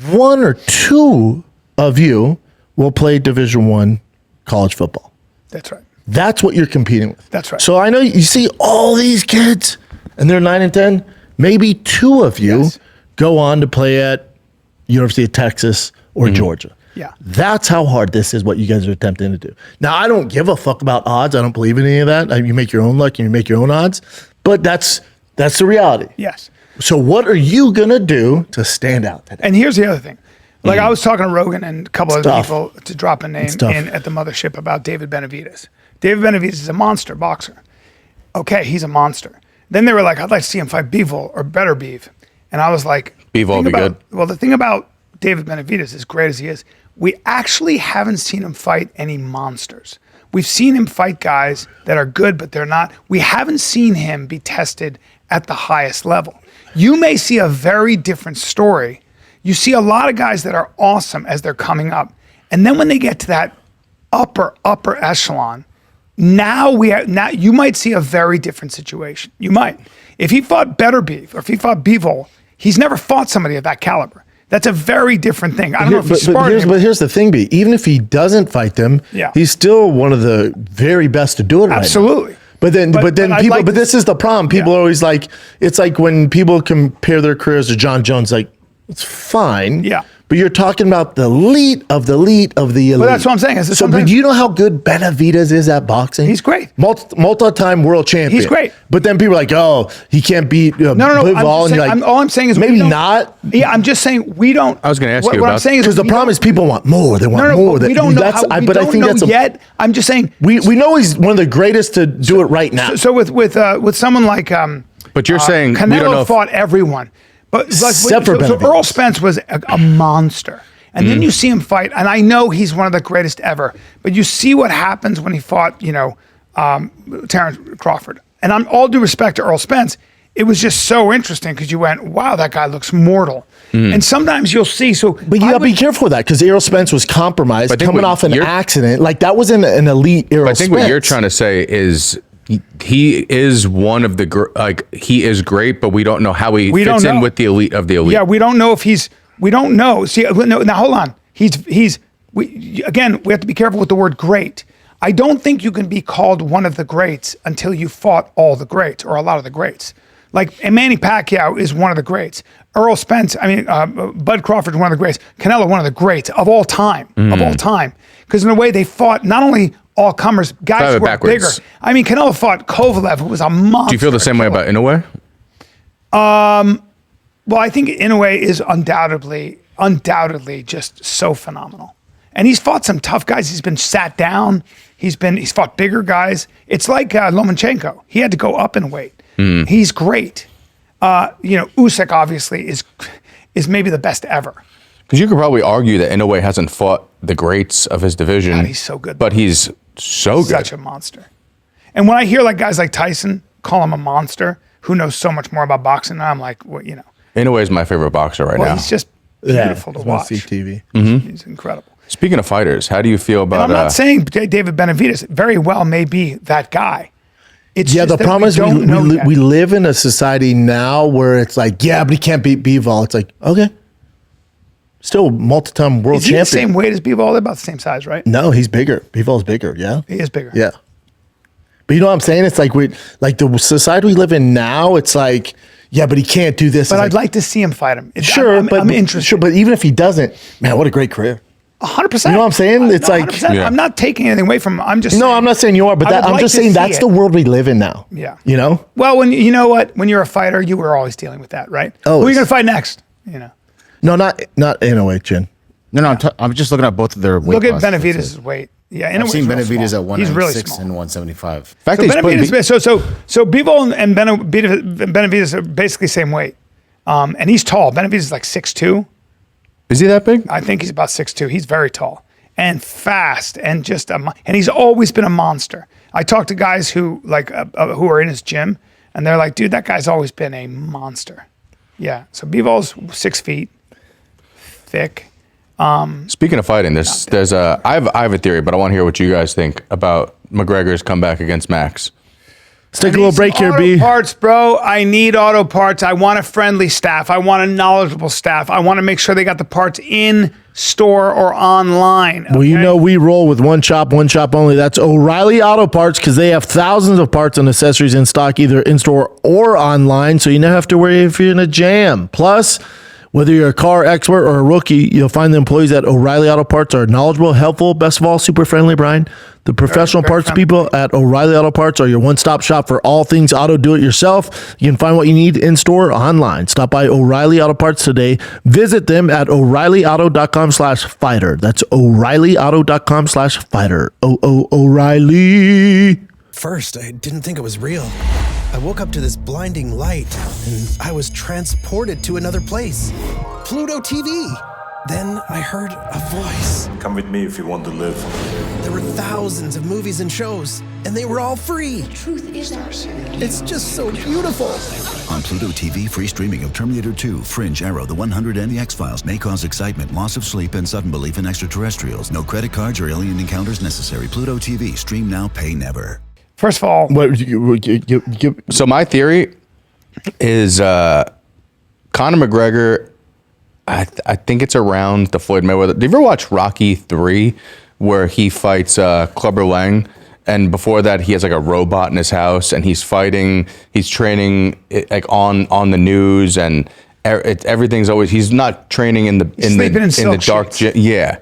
1 or 2 of you will play Division I college football. That's right. That's what you're competing with. That's right. So I know you see all these kids and they're 9 and 10. Maybe 2 of you Yes. go on to play at University of Texas or Georgia. Yeah. That's how hard this is what you guys are attempting to do. Now, I don't give a fuck about odds. I don't believe in any of that. You make your own luck and you make your own odds. But that's the reality. Yes. So what are you going to do to stand out today? And here's the other thing. Like I was talking to Rogan and a couple other tough. people to drop a name tough. in at the mothership about David Benavidez. David Benavidez is a monster boxer. Okay, he's a monster. Then they were like, I'd like to see him fight Bivol or better Beef. And I was like, Bivol think would be about- good. Well, the thing about David Benavidez, as great as he is, we actually haven't seen him fight any monsters. We've seen him fight guys that are good, but they're not. We haven't seen him be tested at the highest level. You may see a very different story. You see a lot of guys that are awesome as they're coming up. And then when they get to that upper echelon, now you might see a very different situation. You might. If he fought Better Beef or if he fought Bivol, he's never fought somebody of that caliber. That's a very different thing. I don't know if he's sparred him. But here's the thing, B. Even if he doesn't fight them, Yeah. he's still one of the very best to do it right now. Absolutely. But then I'd people, like but to- this is the problem. People are always like, it's like when people compare their careers to John Jones, like, it's fine. Yeah. But you're talking about the elite of the elite of the elite. Well, that's what I'm saying. Is that So, but sometimes- do you know how good Benavidez is at boxing? He's great. Multi-time world champion. He's great. But then people are like, oh, he can't beat No. Bivol. And you're like, all I'm saying is maybe we don't- not. Yeah, I'm just saying we don't. I was gonna ask what, you what I'm about- saying is Because the we problem don't- is people want more. They want No, more. we don't know. How, but I think that's yet. I'm just saying. we know he's one of the greatest to do it right now. So with someone like But you're saying we Canelo don't know if- fought everyone, but like, Except for so Benavidez. Earl Spence was a monster, and then you see him fight, and I know he's one of the greatest ever. But you see what happens when he fought, Terrence Crawford, and I'm all due respect to Earl Spence. It was just so interesting because you went, wow, that guy looks mortal. And sometimes you'll see. So, But you I gotta be would- careful with that because Errol Spence was compromised, But I think coming what off an you're- accident. Like that wasn't an elite Errol I think Spence. what you're trying to say is he is one of the he is great, but we don't know how he We fits don't in know. with the elite of the elite. Yeah, we don't know if he's. We don't know. See, no, now hold on. Again, we have to be careful with the word great. I don't think you can be called one of the greats until you fought all the greats or a lot of the greats. Like Manny Pacquiao is one of the greats. Earl Spence, Bud Crawford is one of the greats. Canelo, one of the greats of all time, Because in a way, they fought not only all comers, guys Dive it who were backwards. bigger. I mean, Canelo fought Kovalev, who was a monster. Do you feel the same way about Inoue? Well, I think Inoue is undoubtedly just so phenomenal. And he's fought some tough guys. He's been sat down. He's fought bigger guys. It's like Lomachenko. He had to go up in weight. He's great. Usyk obviously is maybe the best ever. Because you could probably argue that Inoue hasn't fought the greats of his division. God, he's so good. But he's so good. Such a monster. And when I hear like guys like Tyson call him a monster, who knows so much more about boxing, I'm like, well, Inoue is my favorite boxer right now. he's just beautiful to I wanna watch. see TV. He's incredible. Speaking of fighters, how do you feel about? And I'm not saying David Benavidez very well may be that guy. It's Yeah, just the that problem is don't know yet. we live in a society now where it's like, yeah, but he can't beat Bivol. It's like, okay. Still multi-time world Is he champion. the same weight as Bivol? They're about the same size, right? No, he's bigger. Bivol's bigger, yeah. He is bigger. Yeah. But you know what I'm saying? It's like the society we live in now, it's like, yeah, but he can't do this. But It's I'd like to see him fight him. sure, I'm interested. Sure, but even if he doesn't, man, what a great career. 100%. You know what I'm saying? It's like- 100%. Yeah. I'm not taking anything away from him. I'm just No, saying, I'm not saying you are, but I would I'm like just to saying see that's it. the world we live in now. Yeah. You know? Well, when you know what? When you're a fighter, you were always dealing with that, right? Who are Always. you going to fight next? No, not in a way, Chin. No, I'm just looking at both of their weight Look at classes. That's Benavidez' it. weight. Yeah, I've seen Benavidez at He's really 196 small. and 175. fact So that he's putting so Bivol and Benavidez are basically the same weight. And he's tall. Benavidez is like 6'2". is he that big? I think he's about 6'2". He's very tall and fast and and he's always been a monster. I talk to guys who who are in his gym and they're like, dude, that guy's always been a monster. Yeah. So Bivol's 6 feet, thick. Speaking of fighting, there's I have a theory, but I want to hear what you guys think about McGregor's comeback against Max. Let's take a I little need break some here, auto B. Parts, bro. I need auto parts. I want a friendly staff. I want a knowledgeable staff. I want to make sure they got the parts in store or online. Well, you okay? know we roll with one shop only. That's O'Reilly Auto Parts because they have thousands of parts and accessories in stock, either in store or online. So you never have to worry if you're in a jam. Plus, whether you're a car expert or a rookie, you'll find the employees at O'Reilly Auto Parts are knowledgeable, helpful, best of all, super friendly, Brian. The professional very parts friendly. people at O'Reilly Auto Parts are your one-stop shop for all things auto do-it-yourself. You can find what you need in store or online. Stop by O'Reilly Auto Parts today. Visit them at O'ReillyAuto.com/fighter. That's O'ReillyAuto.com/fighter. O'Reilly. First, I didn't think it was real. I woke up to this blinding light, and I was transported to another place. Pluto TV. Then I heard a voice. Come with me if you want to live. There were thousands of movies and shows, and they were all free. Truth is our It's just so beautiful. On Pluto TV, free streaming of Terminator 2, Fringe, Arrow, The 100, and The X-Files may cause excitement, loss of sleep, and sudden belief in extraterrestrials. No credit cards or alien encounters necessary. Pluto TV. Stream now, pay never. First of all, So my theory is Conor McGregor. I think it's around the Floyd Mayweather. Did you ever watch Rocky 3, where he fights Clubber Lang and before that he has like a robot in his house, and he's fighting. He's training like on the news, and everything's always. He's not training in the dark. Yeah.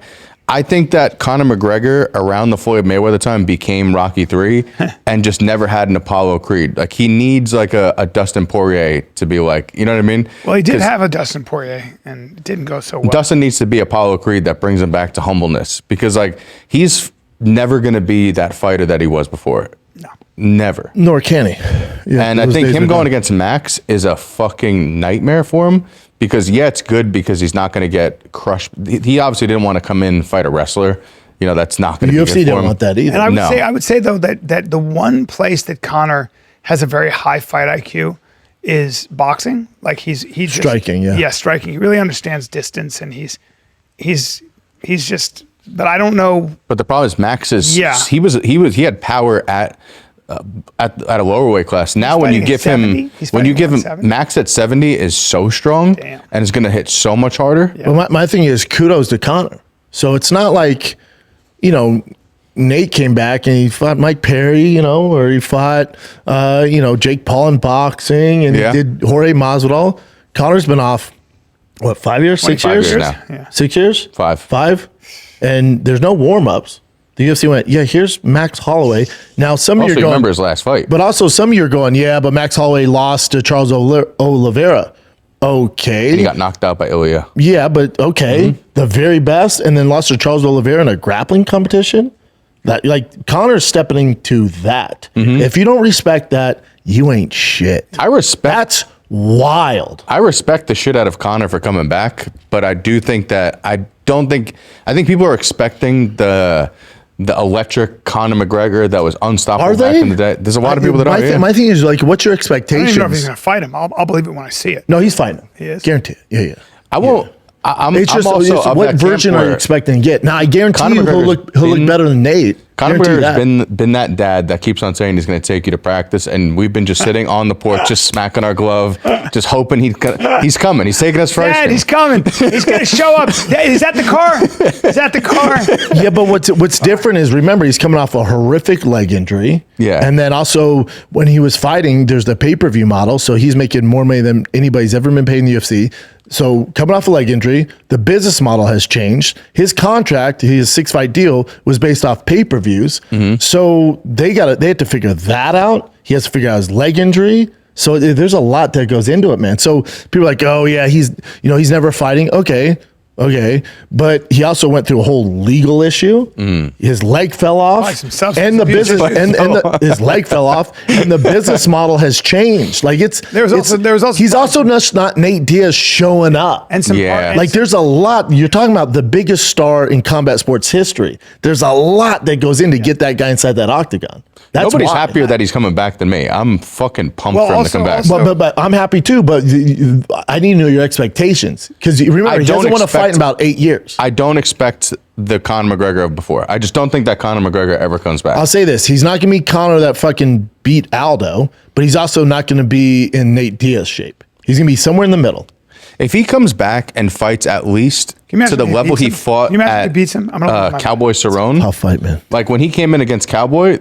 I think that Conor McGregor around the Floyd Mayweather time became Rocky 3 and just never had an Apollo Creed. Like he needs like a Dustin Poirier to be like, you know what I mean? Well, he did have a Dustin Poirier and it didn't go so well. Dustin needs to be Apollo Creed that brings him back to humbleness, because like he's never going to be that fighter that he was before. No. Never. Nor can he. Yeah, and I think him going against Max is a fucking nightmare for him. Because it's good because he's not going to get crushed. He obviously didn't want to come in and fight a wrestler. You know, that's not going to be good for him. UFC didn't want that either. And I would say though that the one place that Conor has a very high fight IQ is boxing. Like he's striking, yeah, striking. He really understands distance, and he's just. But I don't know. But the problem is Max is he had power at a lower weight class. Now when you give him Max at 70 is so strong. Damn. And it's going to hit so much harder. Yeah. Well, my thing is kudos to Conor. So it's not like, Nate came back and he fought Mike Perry, or he fought, Jake Paul in boxing, and he did Jorge Masvidal. Conor's been off, 5 years, 6 years? Now. Yeah. 6 years? Five. And there's no warm-ups. The UFC went, here's Max Holloway. Now, some of you are going... remember his last fight. But also, some of you are going, but Max Holloway lost to Charles Oliveira. Okay. And he got knocked out by Ilya. Yeah, but okay. Mm-hmm. The very best, and then lost to Charles Oliveira in a grappling competition? Conor's stepping into that. Mm-hmm. If you don't respect that, you ain't shit. That's wild. I respect the shit out of Conor for coming back, but I do think that... I think people are expecting the electric Conor McGregor that was unstoppable back in the day. There's a lot of people that are. My thing is what's your expectations? I don't even know if he's going to fight him. I'll believe it when I see it. No, he's fighting him. He is? Guarantee it. Yeah. I won't. It's what version are you expecting to get? Now, I guarantee he'll look better than Nate. Conor McGregor's been that dad that keeps on saying he's going to take you to practice, and we've been just sitting on the porch, just smacking our glove, just hoping he's coming. He's taking us for ice cream. He's coming. He's going to show up. Is that the car? Is that the car? Yeah, but what's different is, remember, he's coming off a horrific leg injury. Yeah. And then also, when he was fighting, there's the pay-per-view model, so he's making more money than anybody's ever been paid in the UFC. So coming off a leg injury, the business model has changed. His contract, his 6-fight deal, was based off pay-per-views. Mm-hmm. So they had to figure that out. He has to figure out his leg injury. So there's a lot that goes into it, man. So people are like, oh yeah, he's never fighting. Okay, but he also went through a whole legal issue. Mm. His leg fell off, and the business his leg fell off, and the business model has changed. Like he's also not Nate Diaz showing up, and there's a lot. You're talking about the biggest star in combat sports history. There's a lot that goes in to get that guy inside that octagon. Nobody's happier that he's coming back than me. I'm fucking pumped for him to come back. But I'm happy too. But I need to know your expectations, because remember, he doesn't want to fight in about 8 years. I don't expect the Conor McGregor of before. I just don't think that Conor McGregor ever comes back. I'll say this: he's not going to be Conor that fucking beat Aldo, but he's also not going to be in Nate Diaz shape. He's going to be somewhere in the middle. If he comes back and fights at least to the level he fought at Cowboy Cerrone. Tough fight, man. Like when he came in against Cowboy,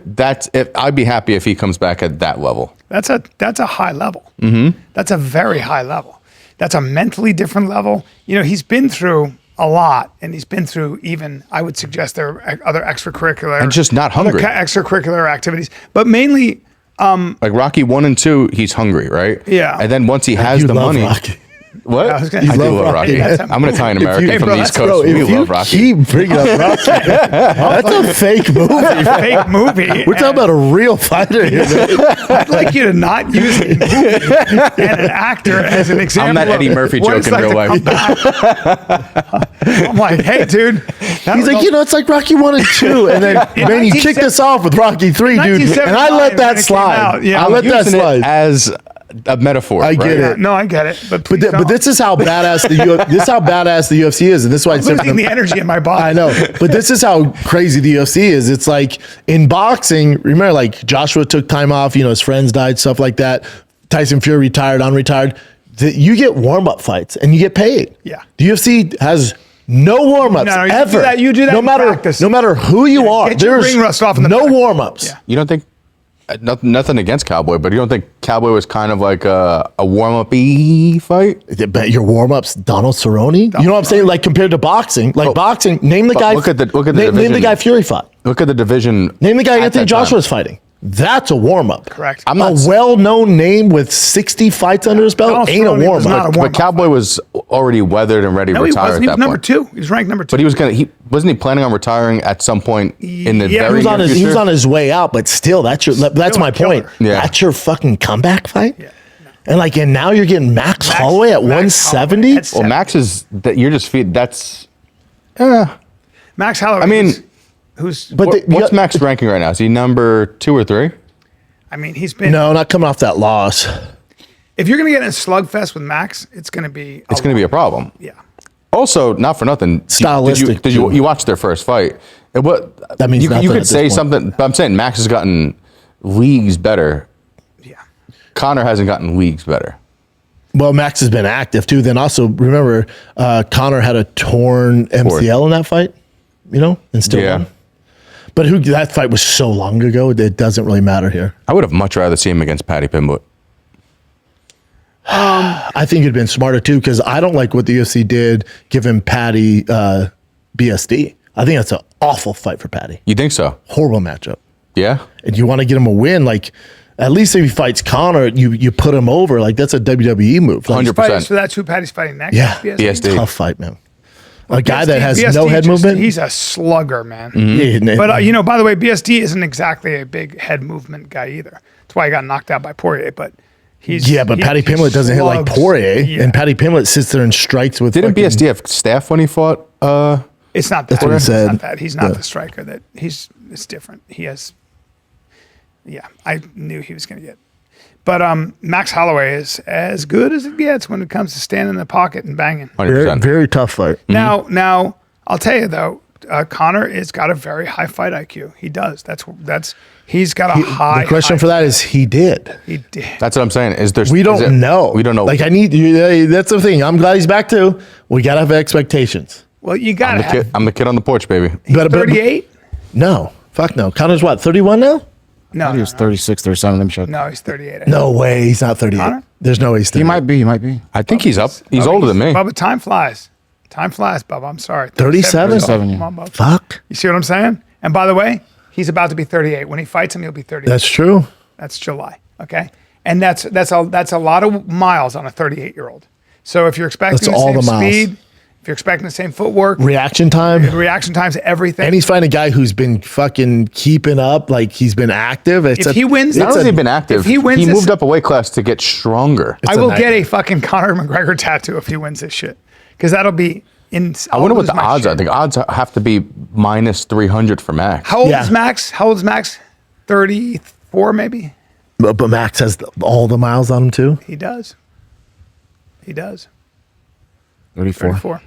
I'd be happy if he comes back at that level. That's a high level. Mm-hmm. That's a very high level. That's a mentally different level. He's been through a lot, and he's been through even, I would suggest, there are other extracurricular. And just not hungry. Extracurricular activities. But mainly... like Rocky 1 and 2, he's hungry, right? Yeah. And then once he has the money... Rocky. What? I do love Rocky. I'm an Italian American from the East Coast. We love Rocky. Keep bringing up Rocky. That's a fake movie. Fake movie. We're talking about a real fighter here. I'd like you to not use a movie and an actor as an example. I'm that Eddie Murphy joke in real life. I'm like, hey, dude. He's like, it's like Rocky 1 and 2. And then you kicked us off with Rocky 3, dude. And I let that slide. I let that slide. As a metaphor. I get it. No, I get it. But this is how badass the UFC is, and this is why it's losing the energy in my body. I know, but this is how crazy the UFC is. It's like in boxing. Remember, like Joshua took time off. His friends died, stuff like that. Tyson Fury retired, unretired. You get warm-up fights and you get paid. Yeah. The UFC has No warm-ups No, you do ever. that- you do that no in matter practice. no matter who you are. get your There's ring rust off in the no back. warm-ups. Yeah. You don't think nothing against Cowboy, but you don't think Cowboy was kind of like a warm-up-y fight? But your warm-ups, Donald Cerrone. You know what I'm saying? Like compared to boxing, like boxing. Name the guy. look at the name the division. guy Fury fought. Look at the division. Name the guy at Anthony that time. Joshua's fighting. That's a warm-up. Correct. I'm not a well-known name with 60 fights under his belt Donald ain't a Cerrone was warm-up. not a warm-up. But Cowboy was already weathered and ready to No, he retire wasn't. at He that was number point. 2. He was ranked number 2. But he was wasn't he planning on retiring at some point in the Yeah, very He was on near his, he was future? on his way out, but still, that's Still my a killer. point. Yeah. That's your fucking comeback fight. Yeah. And now you're getting Max Holloway at Max 170. Holloway at Well, Max is that you're just feed. That's. Max Holloway. I mean, who's? But what's Max ranking right now? Is he number 2 or 3? I mean, he's been. No, not coming off that loss. If you're gonna get in a slugfest with Max, it's gonna be. It's going to be a problem. Yeah. Also, not for nothing. Stylistic, Did you too. you watch their first fight? That means you nothing could at this say point. something, but I'm saying Max has gotten leagues better. Yeah. Connor hasn't gotten leagues better. Well, Max has been active too. Then also remember, Conor had a torn MCL in that fight, and still won. But that fight was so long ago, it doesn't really matter here. I would have much rather seen him against Paddy Pimblett. I think it'd been smarter too, because I don't like what the UFC did giving Paddy BSD. I think that's an awful fight for Paddy. You think so? Horrible matchup. Yeah. And you want to get him a win, at least if he fights Conor, you put him over. That's a WWE move. 100%. So that's who Paddy's fighting next. Yeah. BSD. Tough fight, man. A guy that has BSD no head movement. He's a slugger, man. Yeah, But by the way, BSD isn't exactly a big head movement guy either. That's why he got knocked out by Poirier. But but Paddy Pimblett doesn't hit like slugs. Poirier, Yeah. and Paddy Pimblett sits there and strikes with. Didn't fucking- BSD have staff when he fought? It's not that. what he It's said. not that. He's not Yeah. the striker that it's different. He has. Yeah, I knew he was going to get. But Max Holloway is as good as it gets when it comes to standing in the pocket and banging. 100%. Very tough fight. Now I'll tell you though, Conor has got a very high fight IQ. He does. He's got a high. The question for that is, he did. He did. That's what I'm saying. We don't know. We don't know. I need. That's the thing. I'm glad he's back too. We gotta have expectations. Well, you got to have. I'm the kid on the porch, baby. But 38? No, fuck no. Connor's what? 31 now? No, He was 36, 37. Let me check. no, he's 38. No way. He's not 38. Connor? There's no way he's 38. He might be. I think he's up. He's older than me. Bubba, time flies. Time flies, Bubba. I'm sorry. 37? 37, yeah. Come on, Bubba. Fuck. You see what I'm saying? And by the way, he's about to be 38. When he fights him, he'll be 38. That's true. That's July. Okay, and that's a lot of miles on a 38-year-old. So if you're expecting That's the all same the miles. speed, if you're expecting the same footwork, Reaction time. reaction times, everything. And he's fighting a guy who's been fucking keeping up. He's been active. If he wins, Not it's only has a- he been active, if he wins he this- moved up a weight class to get stronger. I It's a will nightmare. get a fucking Conor McGregor tattoo if he wins this shit, because that'll be in. I wonder what the odds are. The odds have to be minus 300 for Max. How old Yeah. is Max? How old is Max? 34, maybe. But Max has all the miles on him too. He does. He does. 34. 34.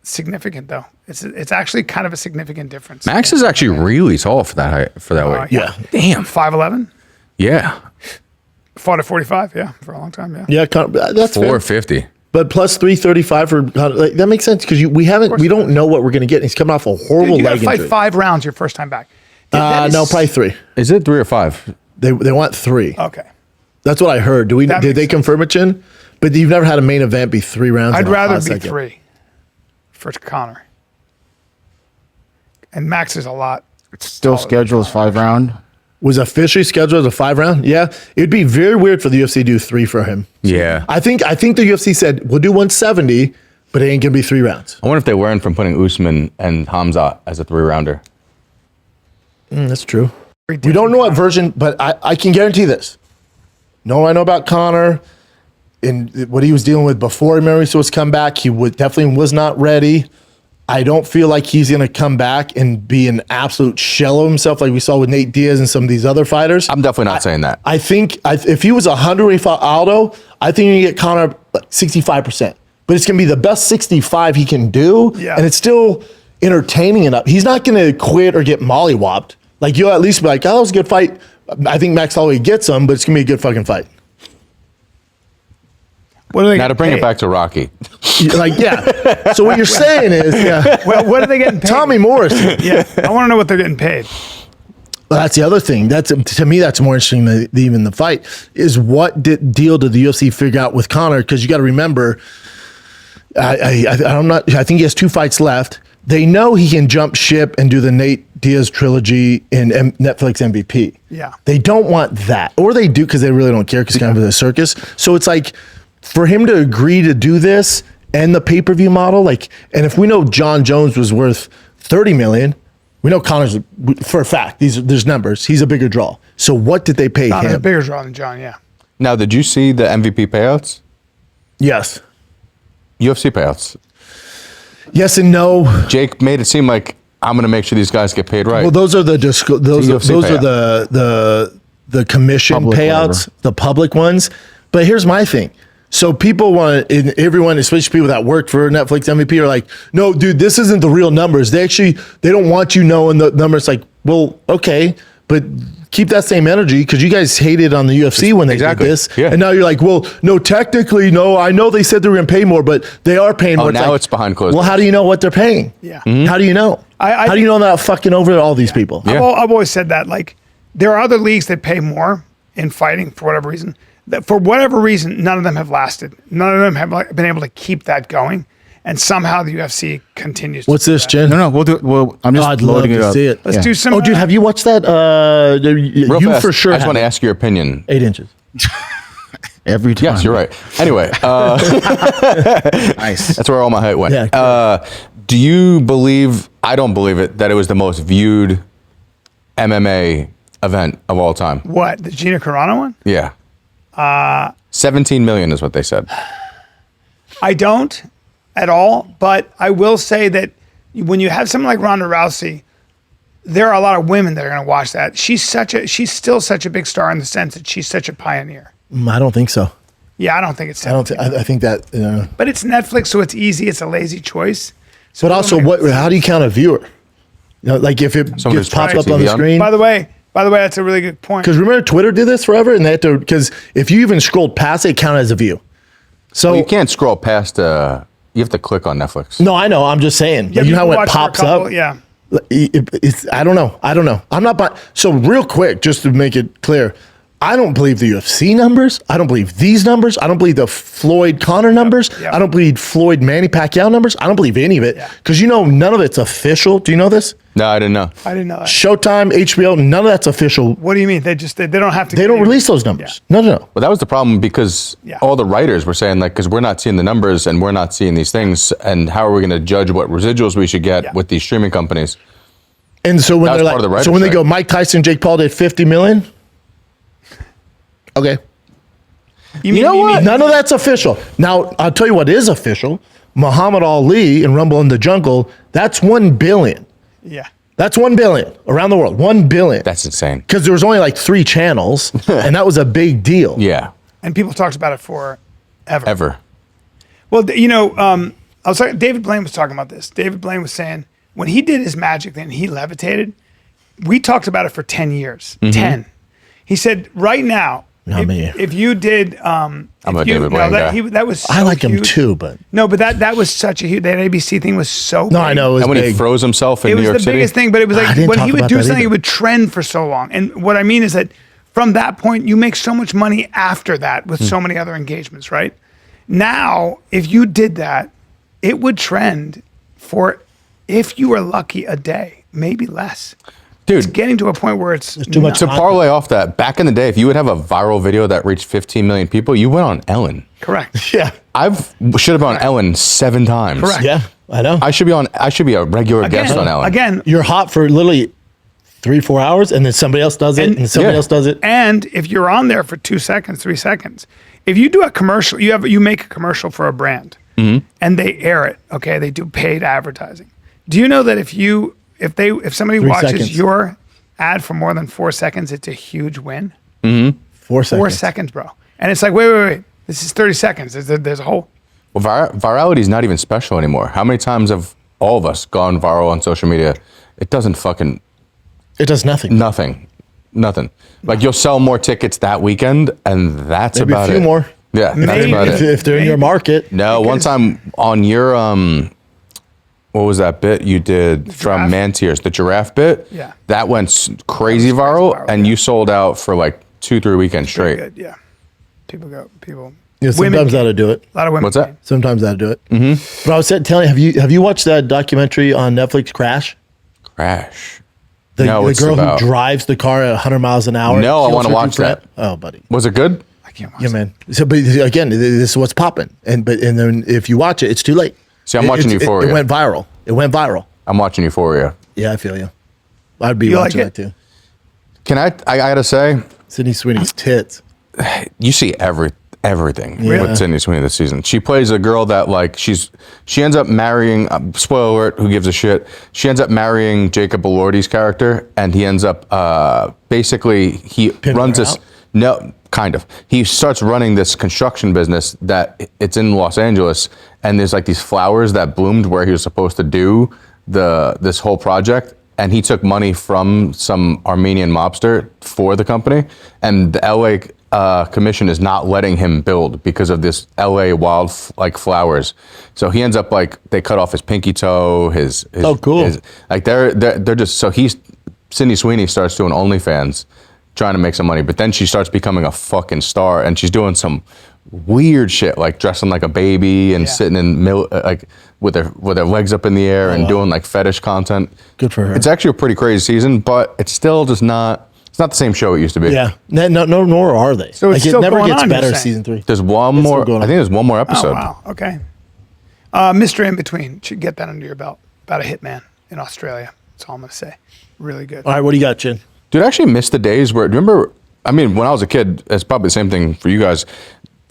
Significant though. It's actually kind of a significant difference. Max is actually really tall for that height, for that weight. Yeah. Damn. 5'11". Yeah. Fought at 45. Yeah, for a long time. Yeah. Yeah, that's fair. 450. But plus 335 for that makes sense because we don't know what we're gonna get. He's coming off a horrible Dude, you got leg to fight injury. 5 rounds your first time back. That is- No, probably 3. Is it 3 or 5? They want 3. Okay. That's what I heard. That Did makes they confirm it, Chin? But you've never had a main event be 3 rounds. I'd in a rather hot be second. 3 for Conor. And Max is a lot. It's still scheduled as 5 round. Was officially scheduled as a 5 round. Yeah, it'd be very weird for the UFC to do 3 for him. Yeah. I think the UFC said we'll do 170, but it ain't gonna be 3 rounds. I wonder if they learned from putting Usman and Hamza as a 3-rounder. That's true. We don't know what version, but I can guarantee this. Know what I know about Conor and what he was dealing with before he was supposed to come back. He definitely was not ready. I don't feel like he's going to come back and be an absolute shell of himself like we saw with Nate Diaz and some of these other fighters. I'm definitely not saying that. I think if he was 100 when he fought Aldo, I think you get Conor 65%. But it's going to be the best 65 he can do, Yeah. and it's still entertaining enough. He's not going to quit or get mollywopped. Like, you'll at least be like, oh, that was a good fight. I think Max Holloway gets him, but it's going to be a good fucking fight. What are they Now to getting bring paid? it back to Rocky. Like, yeah. So what you're saying is, yeah, Well, what are they getting paid? Tommy Morrison. Yeah, I want to know what they're getting paid. Well, that's the other thing. That's, to me, that's more interesting than even the fight. Is what deal did the UFC figure out with Conor? Because you got to remember, I think he has 2 fights left. They know he can jump ship and do the Nate Diaz trilogy in Netflix MVP. Yeah. They don't want that, or they do because they really don't care because it's kind of a circus. So it's like for him to agree to do this and the pay-per-view model, like, and if we know John Jones was worth 30 million. We know Conor's, for a fact, there's numbers. He's a bigger draw. So what did they pay Conor's a him? bigger draw than John, yeah. Now, did you see the MVP payouts? Yes. UFC payouts. Yes and no. Jake made it seem like I'm going to make sure these guys get paid right. Well, those are the UFC are the commission Public, payouts, whatever. the public ones. But here's my thing. So people want, and everyone, especially people that work for Netflix MVP, are like, no, dude, this isn't the real numbers. They don't want you knowing the numbers. Like, well, okay, but keep that same energy because you guys hated on the UFC when they Exactly. did this. Yeah. And now you're like, well, no, technically, no, I know they said they were going to pay more, but they are paying more. now like, it's behind closed Well, doors. how do you know what they're paying? Yeah. How do you know? I how do you know that fucking over all these people? Yeah. I've always said that. Like, there are other leagues that pay more in fighting for whatever reason. That for whatever reason, none of them have lasted. None of them have been able to keep that going. And somehow the UFC continues. What's to do this, that. Jen? No, we'll do it. Well, I'm just I'd love loading it to up. see it. Let's Yeah. do some. Oh, dude, have you watched that? Real You fast, for sure I just want to haven't. ask your opinion. 8 inches. Every time. Yes, you're right. Anyway, Nice. that's where all my height went. Yeah. Do you believe, I don't believe it, that it was the most viewed MMA event of all time? What, the Gina Carano one? Yeah. 17 million is what they said. I don't at all, but I will say that when you have someone like Ronda Rousey, there are a lot of women that are going to watch that. She's still such a big star in the sense that she's such a pioneer. I don't think so. Yeah, I don't think it's. I think that. But it's Netflix, so it's easy. It's a lazy choice. So But also, how do you count a viewer? You know, like if it Someone gets who's popped trying up on the TV on. screen. By the way, that's a really good point. Because remember, Twitter did this forever, and they had to. Because if you even scrolled past it, it counted as a view. So Well, you can't scroll past, you have to click on Netflix. no, I know. I'm just saying. Yeah, you know people how it watch for a pops couple- up. Yeah. It's. I don't know. I'm not. So real quick, just to make it clear, I don't believe the UFC numbers. I don't believe these numbers. I don't believe the Floyd Conor numbers. Yep. I don't believe Floyd Manny Pacquiao numbers. I don't believe any of it because none of it's official. Do you know this? No, I didn't know. I didn't know that. Showtime, HBO, none of that's official. What do you mean? They don't have to. They don't release those numbers. No. Well, that was the problem because Yeah. all the writers were saying, like, because we're not seeing the numbers and we're not seeing these things, and how are we going to judge what residuals we should get Yeah. with these streaming companies? And so when That was they're part of the like, writer's so when they strike. go, Mike Tyson, Jake Paul did 50 million. Okay. You know what? None of that's official. Now, I'll tell you what is official. Muhammad Ali in Rumble in the Jungle, that's 1 billion. Yeah. That's 1 billion around the world. 1 billion. That's insane. Because there was only like 3 channels, and that was a big deal. Yeah. And people talked about it for Ever. Well, I was talking. David Blaine was talking about this. David Blaine was saying when he did his magic thing, he levitated. We talked about it for 10 years. 10. He said, right now, Not me. if you did, I'm a David Blaine guy. that was. So I like him huge. too, but No, but that was such a huge. That ABC thing was so. no, big. I know it was And when big. he froze himself in It New was York the City. biggest thing, but it was I like didn't when talk he would about do that something, either. it would trend for so long. And what I mean is that from that point, you make so much money after that with so many other engagements, right? Now, if you did that, it would trend for, if you were lucky, a day, maybe less. It's Dude, getting to a point where it's too much to content. parlay off that, back in the day, if you would have a viral video that reached 15 million people, you went on Ellen. correct. yeah, Should have been on Ellen 7 times. Correct. yeah, I know. I should be a regular guest on Ellen. Again, You're hot for literally 3-4 hours, and then somebody else does it, and somebody yeah. else does it. and if you're on there for 2 seconds, 3 seconds, if you do a commercial, you make a commercial for a brand, and they air it. Okay, they do paid advertising. Do you know that if somebody 3 watches seconds. your ad for more than 4 seconds, it's a huge win. 4 seconds. 4 seconds, bro. And it's like, wait. This is 30 seconds. There's a whole. Well, virality is not even special anymore. How many times have all of us gone viral on social media? It doesn't fucking It does nothing. nothing. Like you'll sell more tickets that weekend, and that's Maybe about a few it. more. Yeah, that's Maybe. about it. If they're in your market. No, one time on your what was that bit you did from giraffe? Man Tears, the giraffe bit? Yeah. That went crazy viral, and you sold out for like 2-3 weekends straight. Good, yeah. People. Yeah, Women sometimes came. that'll do it. A lot of women. What's that? came. Sometimes that'll do it. But I was telling you, have you watched that documentary on Netflix, Crash? Crash. The what's girl it about? who drives the car at 100 miles an hour. No, I kills wanna her watch two friends. that. Oh, buddy. Was it good? I can't watch Yeah, that. man. So, but again, this is what's popping, and then if you watch it, it's too late. See, I'm watching Euphoria. It went viral. I'm watching Euphoria. Yeah, I feel you. I'd be You watching like that too. Can I gotta say, Sydney Sweeney's tits. you see everything Yeah. with Sydney Sweeney this season. She plays a girl that like she ends up marrying. Spoiler alert! Who gives a shit? She ends up marrying Jacob Elordi's character, and he ends up basically he runs her this. out? No, kind of. He starts running this construction business that it's in Los Angeles, and there's like these flowers that bloomed where he was supposed to do this whole project. And he took money from some Armenian mobster for the company, and the LA commission is not letting him build because of this LA wild flowers. So he ends up like they cut off his pinky toe. His Oh, cool. Like they're just so Sydney Sweeney starts doing OnlyFans, trying to make some money, but then she starts becoming a fucking star, and she's doing some weird shit like dressing like a baby and sitting in like with her legs up in the air and doing like fetish content. Good for her. It's actually a pretty crazy season, but it's still just not. It's not the same show it used to be. Yeah. No, nor are they. So it's like, still it never going gets on, you're better saying? season 3. There's one It's more. still going I on. think there's one more Oh episode. wow. Okay. Mystery in Between. Should get that under your belt. About a hitman in Australia. That's all I'm gonna say. Really good. All right, what do you got, Chin? Dude, I actually miss the days where. Remember? I mean, when I was a kid, it's probably the same thing for you guys.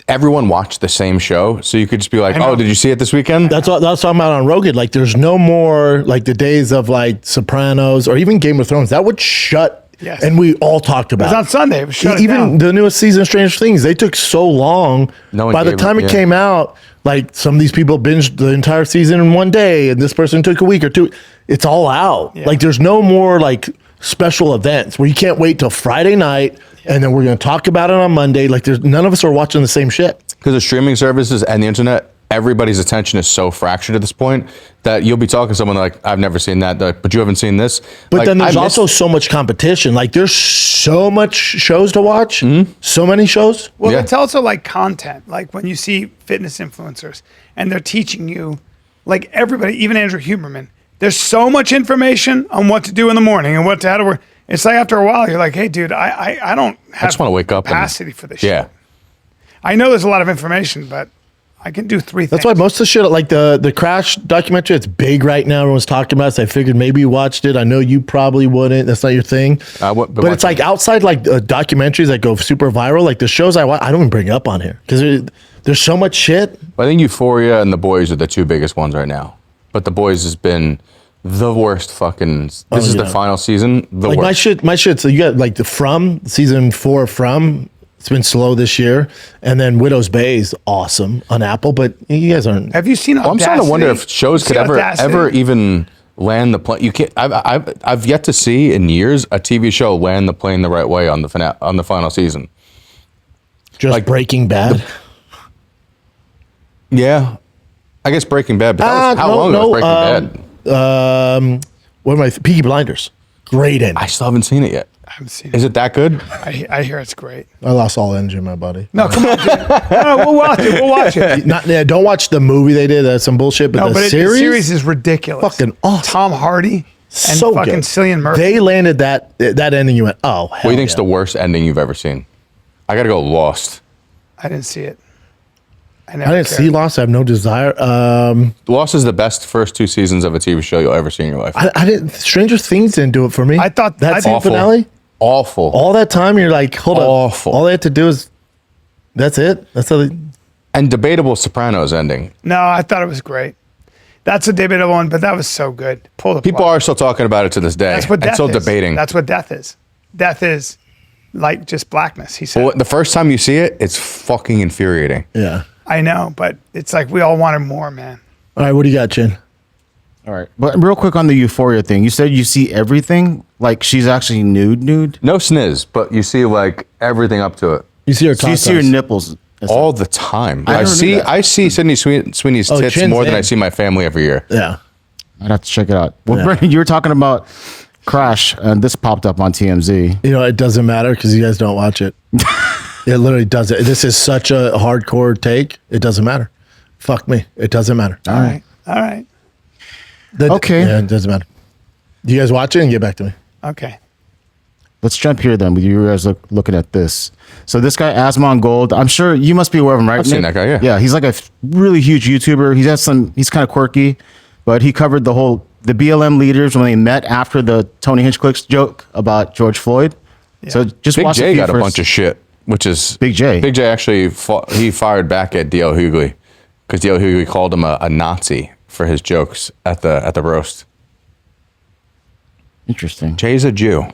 Everyone watched the same show, so you could just be like, I know. "Oh, did you see it this weekend?" That's what I was talking about on Rogan. Like, there's no more like the days of like Sopranos or even Game of Thrones. That would shut. Yes. And we all talked It was about on Sunday. It was shut it even down. the newest season of Stranger Things. They took so long. No one By the gave time it- it yeah. came out, like some of these people binged the entire season in one day, and this person took a week or two. It's all out. Yeah. Like, there's no more like special events where you can't wait till Friday night and then we're going to talk about it on Monday. Like, there's none of us are watching the same shit. Because of streaming services and the internet, everybody's attention is so fractured at this point that you'll be talking to someone like, "I've never seen that," like, but you haven't seen this. But Like, then there's I miss- also so much competition. Like, there's so much shows to watch. So many shows. Well, Yeah. it's also like content. Like when you see fitness influencers and they're teaching you, like everybody, even Andrew Huberman, there's so much information on what to do in the morning and what to how to work. It's like after a while, you're like, hey, dude, I don't have just wanna wake up and- capacity for this Yeah. shit. I know there's a lot of information, but I can do three That's things. why most of the shit, like the Crash documentary, it's big right now. Everyone's talking about it. So I figured maybe you watched it. I know you probably wouldn't. That's not your thing. I wouldn't, but it's like outside like documentaries that go super viral. Like the shows I watch, I don't even bring up on here because there's so much shit. I think Euphoria and The Boys are the two biggest ones right now. But The Boys has been the worst fucking. This is the yeah. final season. The Like worst. my shit. So you got like the From season 4 of From. It's been slow this year, and then Widow's Bay is awesome on Apple. But you guys aren't. Have you seen Well, I'm starting to wonder if shows could ever Audacity? even land the plane. You can't. I've yet to see in years a TV show land the plane the right way on the final season. Just like Breaking Bad. Yeah, I guess Breaking Bad. But that was, how long ago was Breaking Bad? What am I? Peaky Blinders. Great ending. I still haven't seen it yet. I haven't seen Is it. it that good? I hear it's great. I lost all energy in my body. No, come on, dude. No, we'll watch it. We'll watch it. Don't watch the movie they did. That's some bullshit. But No, the but the series, is ridiculous. Fucking awesome. Tom Hardy and so fucking good. Cillian Murphy. They landed that ending. You went, oh, hell What do you think's yeah. the worst ending you've ever seen? I gotta go Lost. I didn't see it. I didn't see Lost. I have no desire. Lost is the best first 2 seasons of a TV show you'll ever see in your life. I didn't. Stranger Things didn't do it for me. I thought- that I season thought- finale. Awful. All that time, you're like, hold Awful. up. All they had to do is, that's it. That's how they. And debatable Sopranos ending. No, I thought it was great. That's a debatable one, but that was so good. Pull the People plug. are still talking about it to this day. That's what and death still is. debating. That's what death is. Death is like just blackness. He said. Well, the first time you see it, it's fucking infuriating. Yeah. I know, but it's like we all wanted more, man. All right. What do you got, Chin? All right. But real quick on the Euphoria thing, you said you see everything? Like she's actually nude? No sniz, but you see like everything up to it. You see her So you see her nipples all the time. I I never knew that. see Sydney Sweeney's Oh, tits chin's more than in. I see my family every year. Yeah. I'd have to check it out. Well, Brendan, you were talking about Crash, and this popped up on TMZ. You know, it doesn't matter because you guys don't watch it. It literally doesn't. This is such a hardcore take. It doesn't matter. Fuck me. It doesn't matter. All right. All right. Okay. Yeah, it doesn't matter. You guys watch it and get back to me. Okay. Let's jump here then with you guys looking at this. So this guy, Asmon Gold, I'm sure you must be aware of him, right? I've seen Nick? that guy, yeah. Yeah, he's like a really huge YouTuber. He's kind of quirky, but he covered the BLM leaders when they met after the Tony Hinchcliffe joke about George Floyd. Yeah. So just Big watch J got a first. bunch of shit, which is Big J. Big J actually he fired back at D.L. Hughley because D.L. Hughley called him a Nazi for his jokes at the roast. Interesting. Jay's a Jew.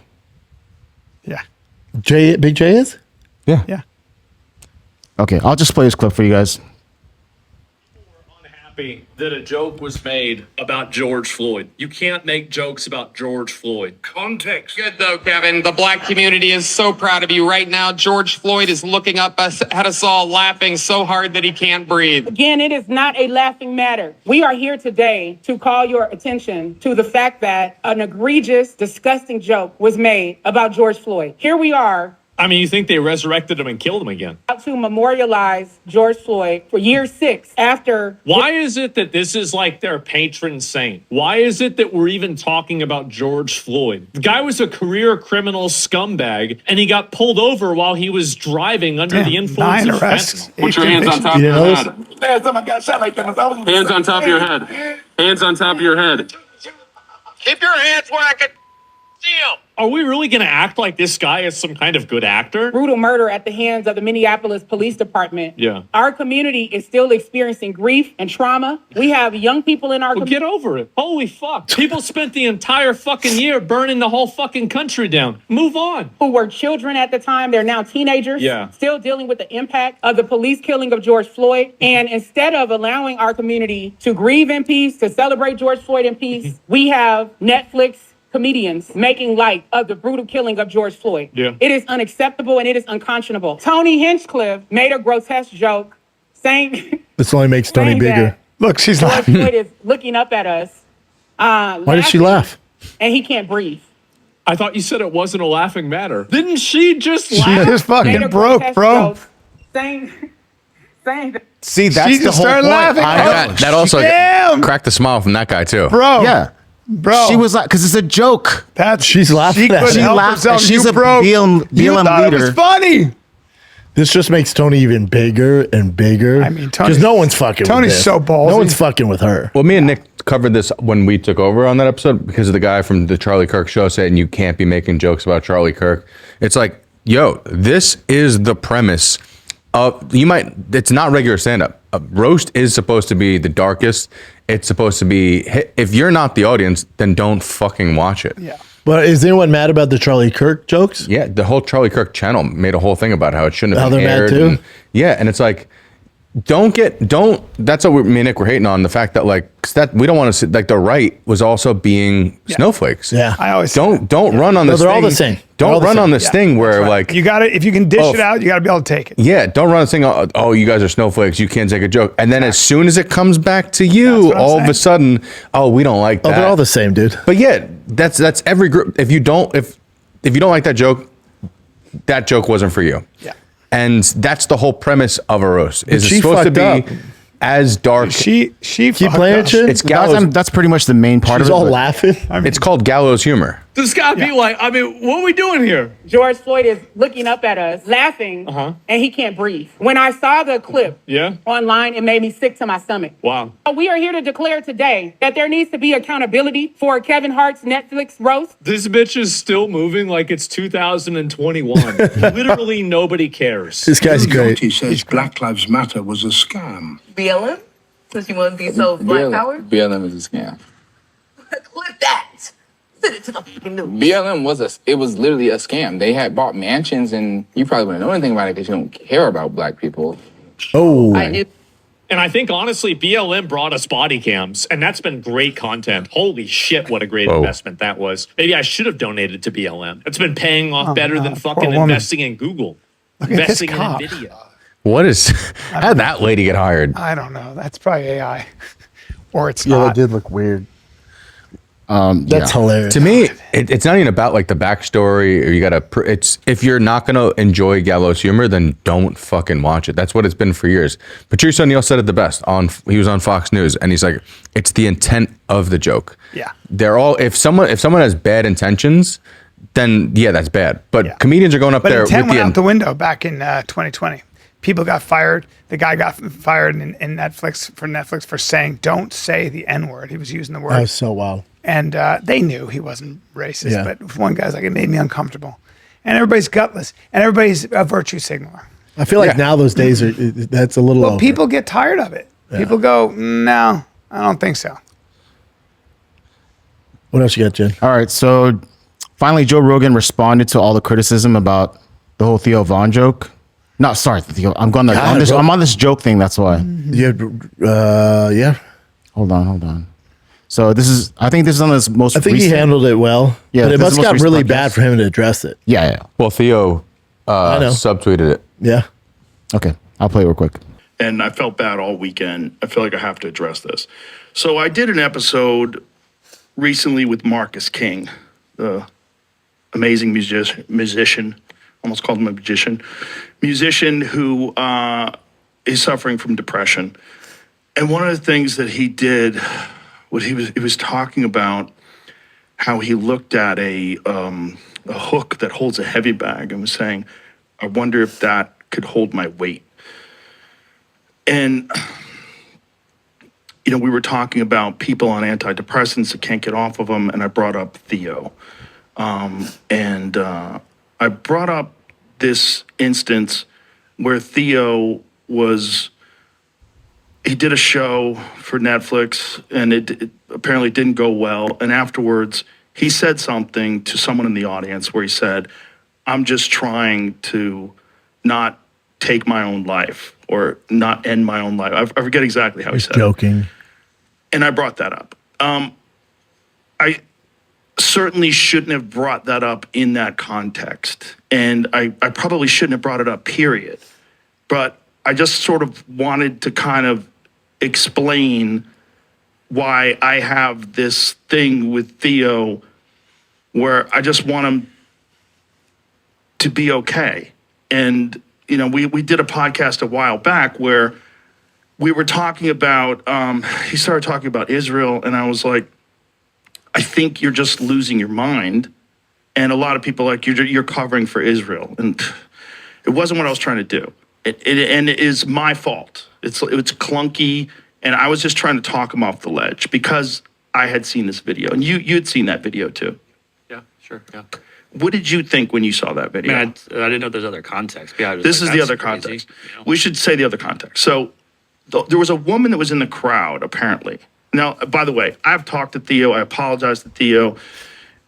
Yeah. Big J is? Yeah. Yeah. Okay, I'll just play this clip for you guys. Unhappy that a joke was made about George Floyd. You can't make jokes about George Floyd. Context. Good though, Kevin. The black community is so proud of you right now. George Floyd is looking up at us all, laughing so hard that he can't breathe. Again, it is not a laughing matter. We are here today to call your attention to the fact that an egregious, disgusting joke was made about George Floyd. Here we are. I mean, you think they resurrected him and killed him again? To memorialize George Floyd for year 6 after. Why is it that this is like their patron saint? Why is it that we're even talking about George Floyd? The guy was a career criminal scumbag, and he got pulled over while he was driving under the influence 9 of arrests. fentanyl. Put your hands on top of your head. Hands on top of your head. Hands on top of your head. Keep your hands where I can see them. Are we really going to act like this guy is some kind of good actor? Brutal murder at the hands of the Minneapolis Police Department. Yeah. Our community is still experiencing grief and trauma. We have young people in our Well, community. get over it. Holy fuck. People spent the entire fucking year burning the whole fucking country down. Move on. Who were children at the time. They're now teenagers. Yeah. Still dealing with the impact of the police killing of George Floyd. And instead of allowing our community to grieve in peace, to celebrate George Floyd in peace, we have Netflix comedians making light of the brutal killing of George Floyd. Yeah. It is unacceptable and it is unconscionable. Tony Hinchcliffe made a grotesque joke saying This only makes Tony saying bigger. that Look, she's George laughing. Floyd is looking up at us. Why did she laugh? And he can't breathe. I thought you said it wasn't a laughing matter. Didn't she just She laugh? just Made fucking a broke, grotesque bro. joke saying that See, that's She the just whole started point. laughing. That also Damn. cracked the smile from that guy too. Bro. Yeah. Bro. She was like, because it's a joke. She's laughing She at couldn't it. help laughed, herself. and she's You a broke. BLM You thought it was leader. funny. This just makes Tony even bigger and bigger. I mean, because no one's fucking Tony's with this. so ballsy. No one's fucking with her. Well, me and Nick covered this when we took over on that episode because of the guy from the Charlie Kirk show saying you can't be making jokes about Charlie Kirk. It's like, yo, this is the premise of it's not regular stand-up. A roast is supposed to be the darkest. It's supposed to be, if you're not the audience, then don't fucking watch it. Yeah. But is anyone mad about the Charlie Kirk jokes? Yeah, the whole Charlie Kirk channel made a whole thing about how it shouldn't have How been they're mad aired. too? And it's like, that's what me and Nick were hating on, the fact that like, 'cause that we don't want to see, like the right was also being snowflakes. Yeah. I always Don't run on No, this they're thing. all the same. They're Don't all the run same. on this thing where like, You got it. If you can dish Oh, it out, you got to be able to take it. yeah, don't run this thing. Oh, you guys are snowflakes. You can't take a joke. And then as soon as it comes back to you, what I'm all of a saying. sudden, oh, we don't like Oh, that. they're all the same, dude. But yeah, that's every group. If you don't like that joke wasn't for you. Yeah. And that's the whole premise of a roast. Is she it's supposed to be fucked up. as dark. She Keep fucked playing up. shit. It's gallows. That's pretty much the main part She's of it. all but- laughing. It's called gallows humor. This guy be like, I mean, what are we doing here? George Floyd is looking up at us, laughing, and he can't breathe. When I saw the clip Yeah. online, it made me sick to my stomach. Wow. We are here to declare today that there needs to be accountability for Kevin Hart's Netflix roast. This bitch is still moving like it's 2021. Literally nobody cares. This guy's great. He says Black Lives Matter was a scam. BLM? Since you want to be so black power? BLM is a scam. Clip that. Send it to the fucking news. BLM was literally a scam. They had bought mansions, and you probably wouldn't know anything about it because you don't care about black people. Oh, I do. And I think honestly, BLM brought us body cams, and that's been great content. Holy shit, what a great investment that was. Maybe I should have donated to BLM. It's been paying off better than fucking woman. investing in Google, Look at this investing in cop. Nvidia. What is? How did that lady get hired? I don't know. That's probably AI, or it's Yeah, not. that did look weird. That's hilarious. To me, it's not even about like the backstory or you gotta. It's if you're not gonna enjoy Gallo's humor, then don't fucking watch it. That's what it's been for years. Patrice O'Neal said it the best. He was on Fox News and he's like, it's the intent of the joke. Yeah. They're all if someone has bad intentions, then yeah, that's bad. But comedians are going up But there intent with went out the window back in 2020. People got fired. The guy got fired in Netflix for saying, "Don't say the N word." He was using the word. That was so wild. And they knew he wasn't racist, Yeah. but one guy's like, it made me uncomfortable. And everybody's gutless, and everybody's a virtue signaler. I feel like now those days that's a little. Well, over. people get tired of it. Yeah. People go, no, I don't think so. What else you got, Jen? All right, so finally, Joe Rogan responded to all the criticism about the whole Theo Von joke. No, sorry, Theo. I'm on this joke thing. That's why. Yeah. Hold on. So I think this is on his most. I think recent, he handled it well. Yeah, but it this must is the most got recent really podcast. bad for him to address it. Yeah. Well, Theo I know. subtweeted it. Yeah. Okay, I'll play it real quick. And I felt bad all weekend. I feel like I have to address this. So I did an episode recently with Marcus King, the amazing musician, almost called him a musician who is suffering from depression. And one of the things that he did, he was talking about how he looked at a hook that holds a heavy bag and was saying, I wonder if that could hold my weight. And, we were talking about people on antidepressants that can't get off of them, and I brought up Theo. And I brought up this instance where Theo he did a show for Netflix, and it apparently didn't go well. And afterwards, he said something to someone in the audience where he said, I'm just trying to not take my own life or not end my own life. I forget exactly how he said Joking. it. And I brought that up. I certainly shouldn't have brought that up in that context. And I probably shouldn't have brought it up, period. But I just sort of wanted to kind of explain why I have this thing with Theo where I just want him to be okay. And, we did a podcast a while back where we were talking about, he started talking about Israel, and I was like, I think you're just losing your mind. And a lot of people are like, you're covering for Israel. And it wasn't what I was trying to do. And it is my fault. It's clunky, and I was just trying to talk him off the ledge because I had seen this video, and you had seen that video too. Yeah, sure, yeah. What did you think when you saw that video? I didn't know there's other context. Yeah, This is the other context. We should say the other context. So there was a woman that was in the crowd, apparently. Now, by the way, I've talked to Theo. I apologize to Theo.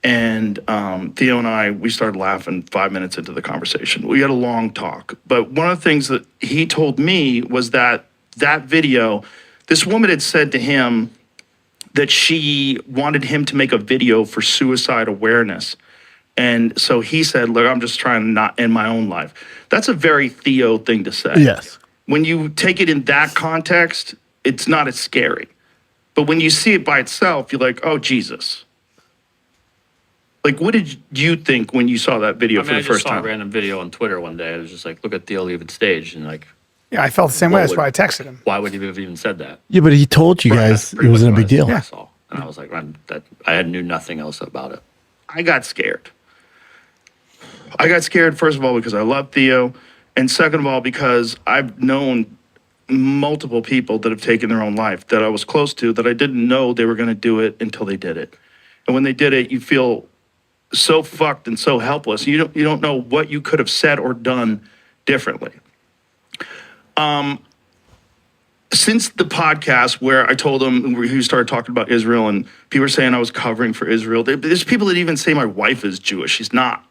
And Theo and I, we started laughing 5 minutes into the conversation. We had a long talk. But one of the things that he told me was that video, this woman had said to him that she wanted him to make a video for suicide awareness. And so he said, look, I'm just trying to not end my own life. That's a very Theo thing to say. Yes. When you take it in that context, it's not as scary. But when you see it by itself, you're like, oh, Jesus. Like, what did you think when you saw that video for the first I time? saw a random video on Twitter one day. I was just like, look at Theo leaving stage. And like, Yeah, I felt the same way. That's why I texted him. why would he have even said that? Yeah, but he told you guys it wasn't a big deal. I saw. And I was like, I knew nothing else about it. I got scared. I got scared, first of all, because I love Theo. And second of all, because I've known multiple people that have taken their own life that I was close to that I didn't know they were going to do it until they did it. And when they did it, you feel so fucked and so helpless. You don't know what you could have said or done differently. Since the podcast where I told him, he started talking about Israel and people were saying I was covering for Israel. There's people that even say my wife is Jewish. She's not.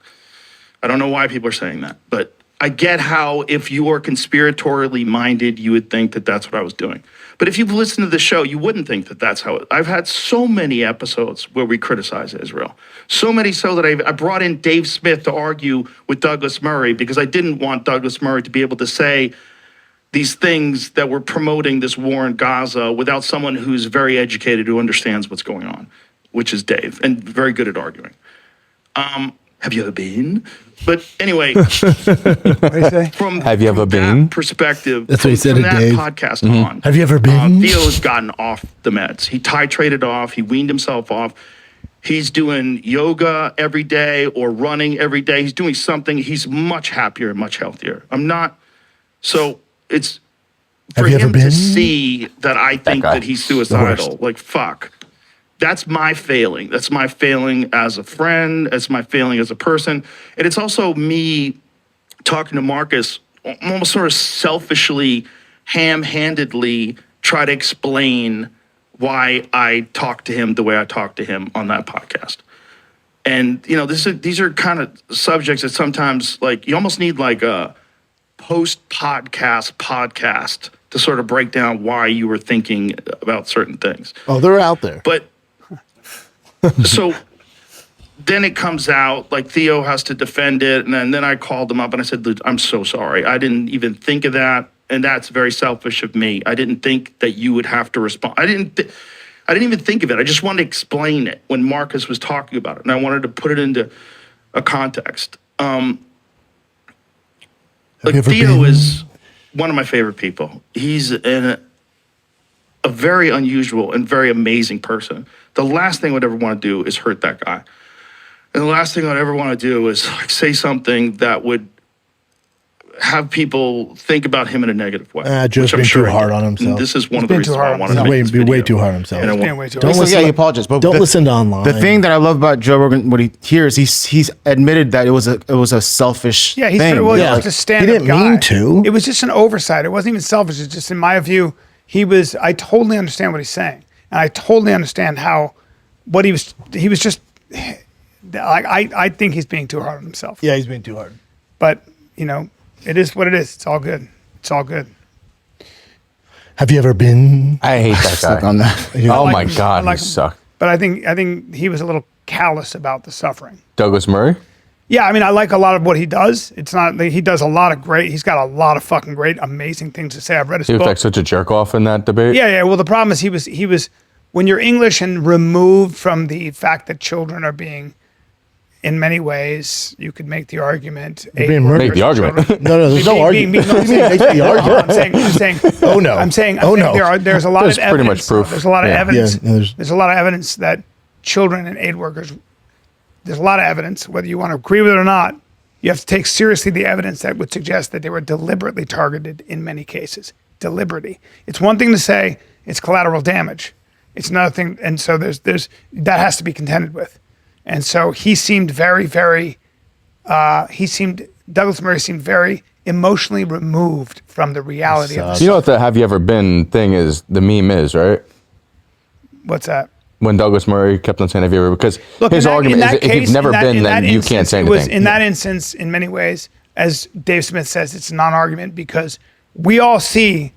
I don't know why people are saying that, but I get how if you are conspiratorially minded, you would think that that's what I was doing. But if you've listened to the show, you wouldn't think that that's how I've had so many episodes where we criticize Israel. So many so that I brought in Dave Smith to argue with Douglas Murray because I didn't want Douglas Murray to be able to say these things that we're promoting this war in Gaza without someone who's very educated, who understands what's going on, which is Dave, and very good at arguing. Have you ever been? But anyway, What do you say? Have you ever been? perspective, That's what he said from to that Dave. podcast on. Have you ever been? Theo has gotten off the meds. He titrated off. He weaned himself off. He's doing yoga every day or running every day. He's doing something. He's much happier and much healthier. I'm not. So it's for Have you ever him to been? see that I think guy. that he's suicidal. Like, fuck. That's my failing. That's my failing as a friend. That's my failing as a person. And it's also me talking to Marcus, almost sort of selfishly, ham-handedly try to explain why I talk to him the way I talk to him on that podcast. And, you know, these are kind of subjects that sometimes, like, you almost need like a podcast to sort of break down why you were thinking about certain things. Oh, they're out there. But so then it comes out, like Theo has to defend it. And then I called him up and I said, "Dude, I'm so sorry. I didn't even think of that. And that's very selfish of me. I didn't think that you would have to respond. I didn't even think of it. I just wanted to explain it when Marcus was talking about it. And I wanted to put it into a context. Like Theo is one of my favorite people. He's a very unusual and very amazing person. The last thing I would ever want to do is hurt that guy. And the last thing I'd ever want to do is like say something that would have people think about him in a negative way. Joe's which I'm been sure too he hard did. on himself. And this is one He's of the been reasons too why I hard on wanted to He's make way, this be video. way too hard on himself. And I He's want- been way too Don't hard. listen. Yeah, he apologized. But Don't listen to online. The thing that I love about Joe Rogan, what he hears, he's admitted that it was a selfish Yeah, he's thing. well, Yeah. just a stand-up He didn't guy. mean to. It was just an oversight. It wasn't even selfish. It's just in my view, I totally understand what he's saying, and I totally understand what he was just like. I think he's being too hard on himself. Yeah, he's being too hard. But you know, it is what it is. It's all good. It's all good. Have you ever been? I hate that Stuck guy. on that. Oh like my him. I God, like he him. sucked. But I think he was a little callous about the suffering. Douglas Murray? Yeah, I mean, I like a lot of what he does. It's not he does a lot of great. He's got a lot of fucking great, amazing things to say. I've read his He was book. like such a jerk off in that debate. Yeah. Well, the problem is he was when you're English and removed from the fact that children are being, in many ways, you could make the argument. being murdered. Make the argument. No, there's no argument. I'm saying. Oh no. I'm saying Oh no. there's a lot There's of pretty evidence. much proof. There's a lot of Yeah. evidence. Yeah, there's a lot of evidence that children and aid workers. There's a lot of evidence, whether you want to agree with it or not. You have to take seriously the evidence that would suggest that they were deliberately targeted in many cases. Deliberately. It's one thing to say it's collateral damage. It's another thing, and so there's that has to be contended with. And so he seemed very, very. Douglas Murray seemed very emotionally removed from the reality of You know what the "Have you ever been" thing is? The meme is, right? what's that. When Douglas Murray kept on saying "Have you ever?" Because Look, his in that- argument in is that if case- you've never in that- been, in then that you instance, can't say it was anything. in that instance, in many ways, as Dave Smith says, it's a non-argument because we all saw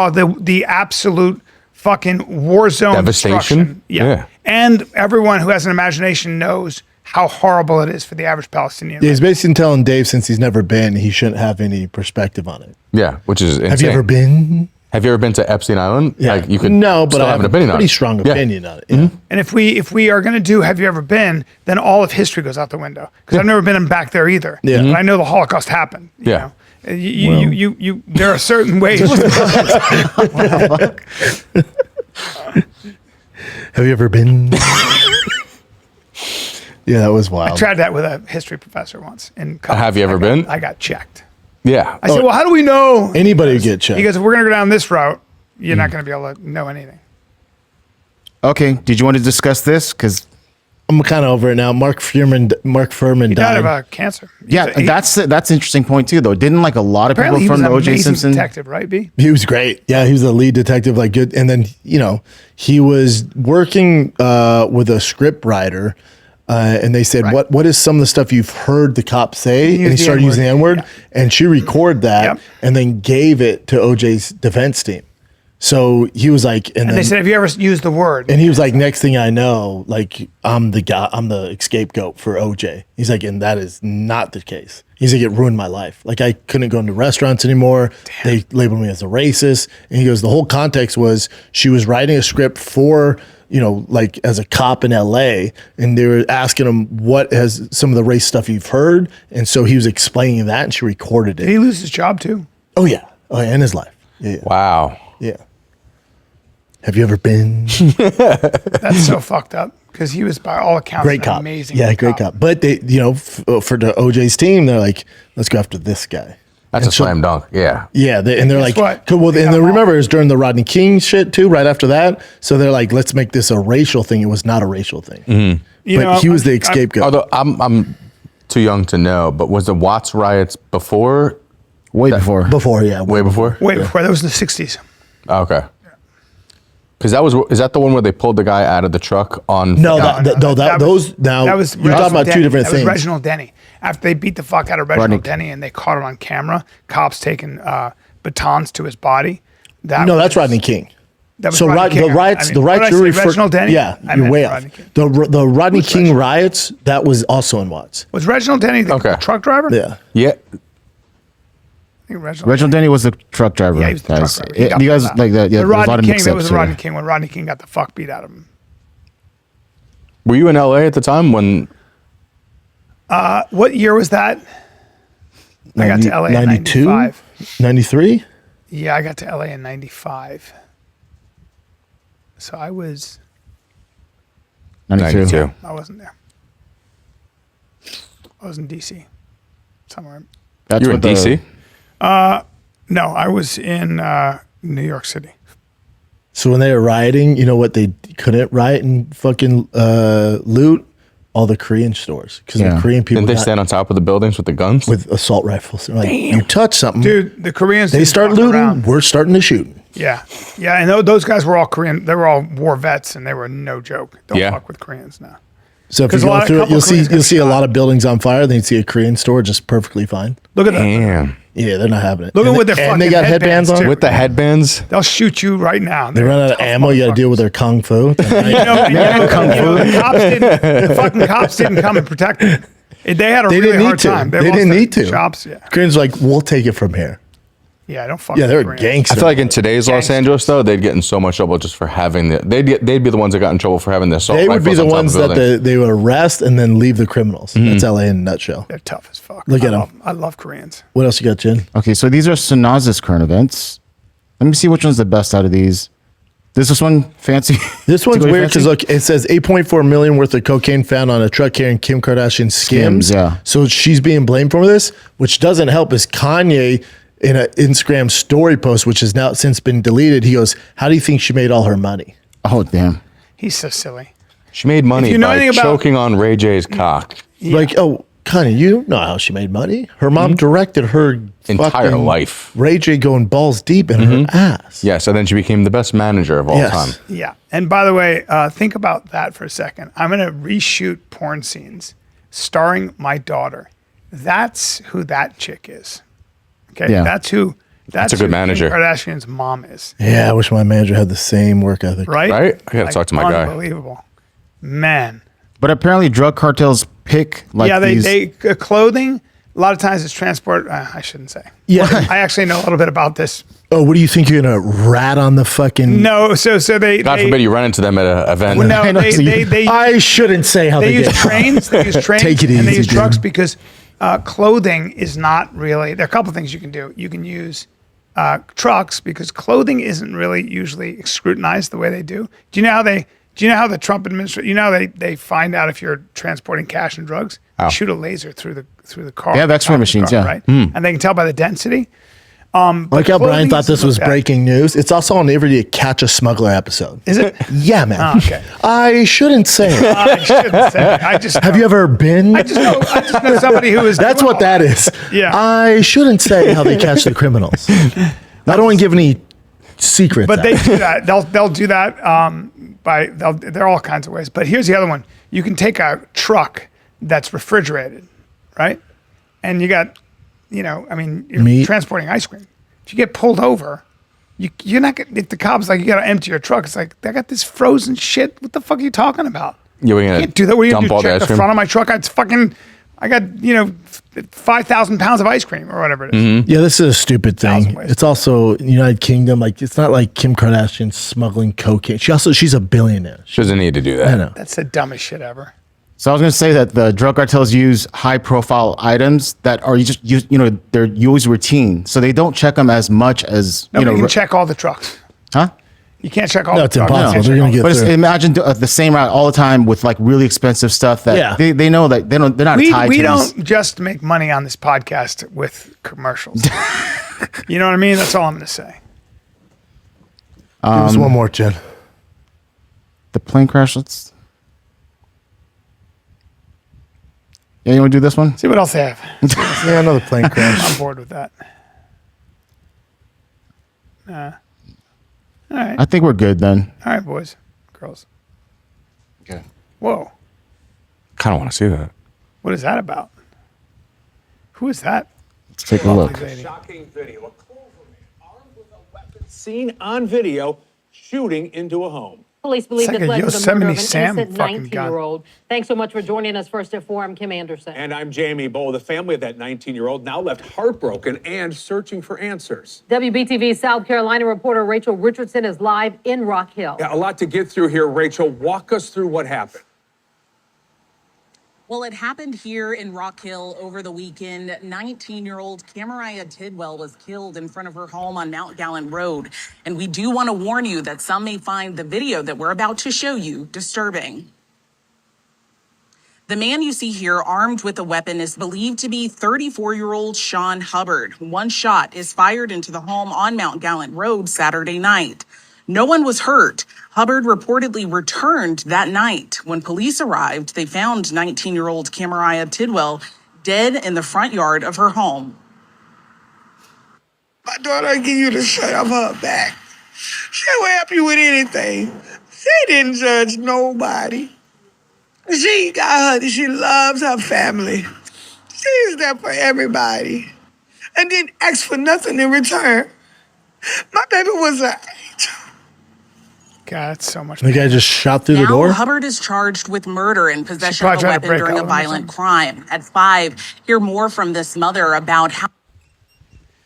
the absolute fucking war zone Devastation? destruction. Yeah. And everyone who has an imagination knows how horrible it is for the average Palestinian. Yeah, he's basically telling Dave since he's never been, he shouldn't have any perspective on it. Yeah, which is insane. Have you ever been? Have you ever been to Epstein Island? Yeah. Like you could No, but still I have an a opinion on pretty it. strong Yeah. opinion on it. Yeah. And if we are going to do Have You Ever Been, then all of history goes out the window. Because I've never been back there either. Yeah. But I know the Holocaust happened. You Yeah. know? You there are certain ways. Have you ever been? Yeah, that was I wild. tried that with a history professor once. In college. Have you ever been? I got checked. Yeah. I said, well, how do we know? Anybody would get checked. Because if we're going to go down this route, you're not going to be able to know anything. Okay, did you want to discuss this? Because I'm kind of over it now. Mark Fuhrman He died died. of cancer. yeah, that's an interesting point too, though. Didn't like a lot of people Apparently he was from an the O.J. amazing Simpson? detective, right, B? He was great. Yeah, he was the lead detective, like good. And then, he was working with a script writer. And they said, Right. what is some of the stuff you've heard the cop say? He And he used the started using the N-word. N-word. And she recorded that Yep. and then gave it to OJ's defense team. So he was like, And they said, have you ever used the word? and he was like, next thing I know, like I'm the scapegoat for OJ. He's like, and that is not the case. He's like, it ruined my life. Like I couldn't go into restaurants anymore. They labeled me as a racist. And he goes, the whole context was she was writing a script for, you know, like as a cop in LA, and they were asking him what has some of the race stuff you've heard. And so he was explaining that, and she recorded it. Did he lose his job too? Oh yeah. Oh yeah, in his life. Yeah. Wow. Yeah. Have you ever been? That's so fucked up because he was, by all accounts, Great an cop. amazing Yeah, great cop. But they, you know, for the OJ's team, they're like, let's go after this guy. That's a slam dunk. Yeah. Yeah, and they're like, what? cool, well, and then remember, it was during the Rodney King shit too, right after that. So they're like, let's make this a racial thing. It was not a racial thing. Mm-hmm. But he was the scapegoat. Although I'm too young to know, but was the Watts riots before? Way before. Before, yeah. Way before? Way before. That was in the 60s. Oh, okay. Because is that the one where they pulled the guy out of the truck on? No, those now that was you're talking about Denny. two different that things. was Reginald Denny. After they beat the fuck out of Reginald Denny and they caught it on camera, cops taking batons to his body. That's Rodney King. That was So Rodney King. the riots what did I you're say, Reginald Denny? Yeah, I you're meant way off. Rodney King. The Rodney King riots, that was also in Watts. Was Reginald Denny the truck driver? Yeah. Yeah. I think Reginald Denny was the truck driver. Yeah, he was the guys. truck driver. He got You guys that. like that? Yeah, The there's a lot Rodney of King. mix That was ups Rodney here. King when Rodney King got the fuck beat out of him. Were you in LA at the time when? What year was that? I got to LA in 92? 95. 93? Yeah, I got to LA in 95. So I was 92. I wasn't there. I was in DC. Somewhere. That's You were in what DC? No, I was in New York City. So when they were rioting, you know what they couldn't riot and fucking loot? All the Korean stores. Because the Korean people Didn't they stand on top of the buildings with the guns? with assault rifles. They're like, you touch something, Dude, the Koreans they didn't start fuck looting, around. we're starting to shoot. Yeah. Yeah, and those guys were all Korean. They were all war vets and they were no joke. Don't Yeah. fuck with Koreans now. So if you 'Cause a go lot of through it, couple you'll see Koreans got a lot of buildings on fire, then you see a Korean store just perfectly fine. Look at that. Damn. Yeah, they're not having it. Look at And what they- their and they fucking got headbands on. too. With the headbands? They'll shoot you right now. They run out of ammo. You got to deal with their kung fu. The fucking cops didn't come and protect them. They had a They really didn't need hard to. time. They lost didn't their need to. Shops, yeah. Koreans are like, we'll take it from here. Yeah, don't fuck Yeah, with they're Koreans. gangsters. I feel like in today's Los Angeles, though, they'd get in so much trouble just for having they'd be the ones that got in trouble for having the assault They would be rifles the on top ones of that buildings. they would arrest and then leave the criminals. That's LA in a nutshell. They're tough as fuck. Look at I 'em. love- I love Koreans. What else you got, Jen? Okay, so these are Sanaz's current events. Let me see which one's the best out of these. This one fancy. This one's Particularly weird because fancy? look, it says 8.4 million worth of cocaine found on a truck carrying Kim Kardashian Skims. Skims, yeah. So she's being blamed for this, which doesn't help. Is Kanye in an Instagram story post, which has now since been deleted? He goes, "How do you think she made all her money?" Oh damn! He's so silly. She made money If you know by anything about- choking on Ray J's cock. Like, oh, Kanye, you know how she made money. Her mom directed her Entire fucking life. Ray J going balls deep in her ass. Yes, and then she became the best manager of all Yes. time. Yeah. And by the way, think about that for a second. I'm going to reshoot porn scenes starring my daughter. That's who that chick is. Okay. Yeah. That's who. That's a good who manager. Kim Kardashian's mom is. Yeah, I wish my manager had the same work ethic. Right. Right? I gotta talk to my guy. Unbelievable. Man. But apparently, drug cartels pick like yeah. these. They clothing. A lot of times it's transport. I shouldn't say. Yeah. I actually know a little bit about this. Oh, what do you think you're gonna rat on the fucking? No. So they. God forbid you run into them at an event. Well, no, I know, so you- they I shouldn't say how they they use get. trains. They use trains. Take it and they easy, use trucks dude. because clothing is not really. There are a couple things you can do. You can use trucks because clothing isn't really usually scrutinized the way they do. Do you know how they? Do you know how the Trump administration? You know how they find out if you're transporting cash and drugs? How? Shoot a laser through the car. They have X-ray top of the machines, car, yeah. right. And they can tell by the density. Like how Brian clothing thought is this was looked at. breaking news. It's also on every Catch a Smuggler episode. Is it? Yeah, man. Oh, okay. I shouldn't say it. I shouldn't say. I just Have you ever been? I just know somebody who is. That's doing what that is. Yeah. I shouldn't say how they catch the criminals. I don't want to give any secrets. But out. they do that. They'll do that there are all kinds of ways. But here's the other one. You can take a truck that's refrigerated, right? And you got, you're Meat. transporting ice cream. If you get pulled over, you're not gonna, if the cop's like, you got to empty your truck. It's like, I got this frozen shit. What the fuck are you talking about? Yeah, we're You gonna can't do that. What are you dump gonna all do? the Check ice the cream. front of my truck? It's fucking, I got 5,000 pounds of ice cream or whatever it is. Mm-hmm. Yeah, this is a stupid thing. It's also United Kingdom. Like, it's not like Kim Kardashian smuggling cocaine. She's a billionaire. She doesn't need to do that. I know. That's the dumbest shit ever. So I was going to say that the drug cartels use high-profile items that are they're always routine, so they don't check them as much as Nobody can check all the trucks. Huh? You can't check all No, the it's trucks. impossible. They're gonna get But through. imagine the same route all the time with like really expensive stuff that they know that they're not tied We to don't just make money on this podcast with commercials. You know what I mean? That's all I'm going to say. Give us one more, Jen. The plane crash. Yeah, you want to do this one? See what else they have. Yeah, another plane crash. I'm bored with that. All right. I think we're good then. All right, boys, girls. Okay. Whoa. Kind of want to see that. What is that about? Who is that? Let's take a look. Shocking video. A call from armed with a weapon seen on video shooting into a home. Police believe It's it like led a to the murder of an Yosemite Sam innocent fucking gun. 19-year-old. Thanks so much for joining us first at 4. I'm Kim Anderson. And I'm Jamie Bowe. The family of that 19-year-old now left heartbroken and searching for answers. WBTV South Carolina reporter Rachel Richardson is live in Rock Hill. Yeah, a lot to get through here. Rachel, walk us through what happened. Well, it happened here in Rock Hill over the weekend. 19-year-old Camariah Tidwell was killed in front of her home on Mount Gallen Road. And we do want to warn you that some may find the video that we're about to show you disturbing. The man you see here armed with a weapon is believed to be 34-year-old Sean Hubbard. One shot is fired into the home on Mount Gallen Road Saturday night. No one was hurt. Hubbard reportedly returned that night. When police arrived, they found 19-year-old Camariah Tidwell dead in the front yard of her home. My daughter give you the shirt off her back. She will help you with anything. She didn't judge nobody. She got her, she loves her family. She's there for everybody. And didn't ask for nothing in return. My baby was an angel. God, that's so much. The guy just shot through the Now, door. Hubbard is charged with murder and possession of a probably tried to weapon break during a out or violent crime. At 5, hear more from this mother about how.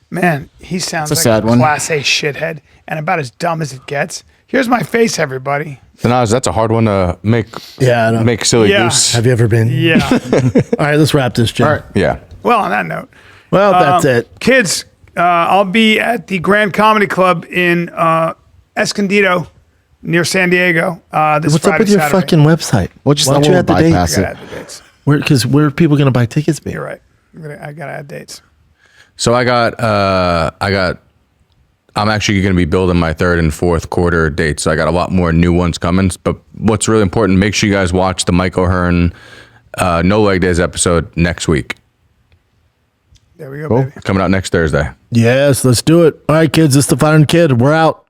Man, he sounds It's a like sad a one. class A shithead and about as dumb as it gets. Here's my face, everybody. Denaz, that's a hard one to make. Yeah, I know. Make silly Yeah. goose. Have you ever been? Yeah. All right, let's wrap this, Jen. All right. Yeah. Well, on that note. Well, that's it. Kids, I'll be at the Grand Comedy Club in Escondido near San Diego this What's Friday, up with your Saturday. fucking website? We'll just Why don't you add the bypass dates? I it. gotta add the dates. Because where are people going to buy tickets? Be? You're right. I gotta add dates. So I'm actually going to be building my 3rd and 4th quarter dates. So I got a lot more new ones coming. But what's really important, make sure you guys watch the Mike O'Hearn No Leg Days episode next week. There we go, Cool. baby. Coming out next Thursday. Yes, let's do it. All right, kids, this is the Fire and Kid. We're out.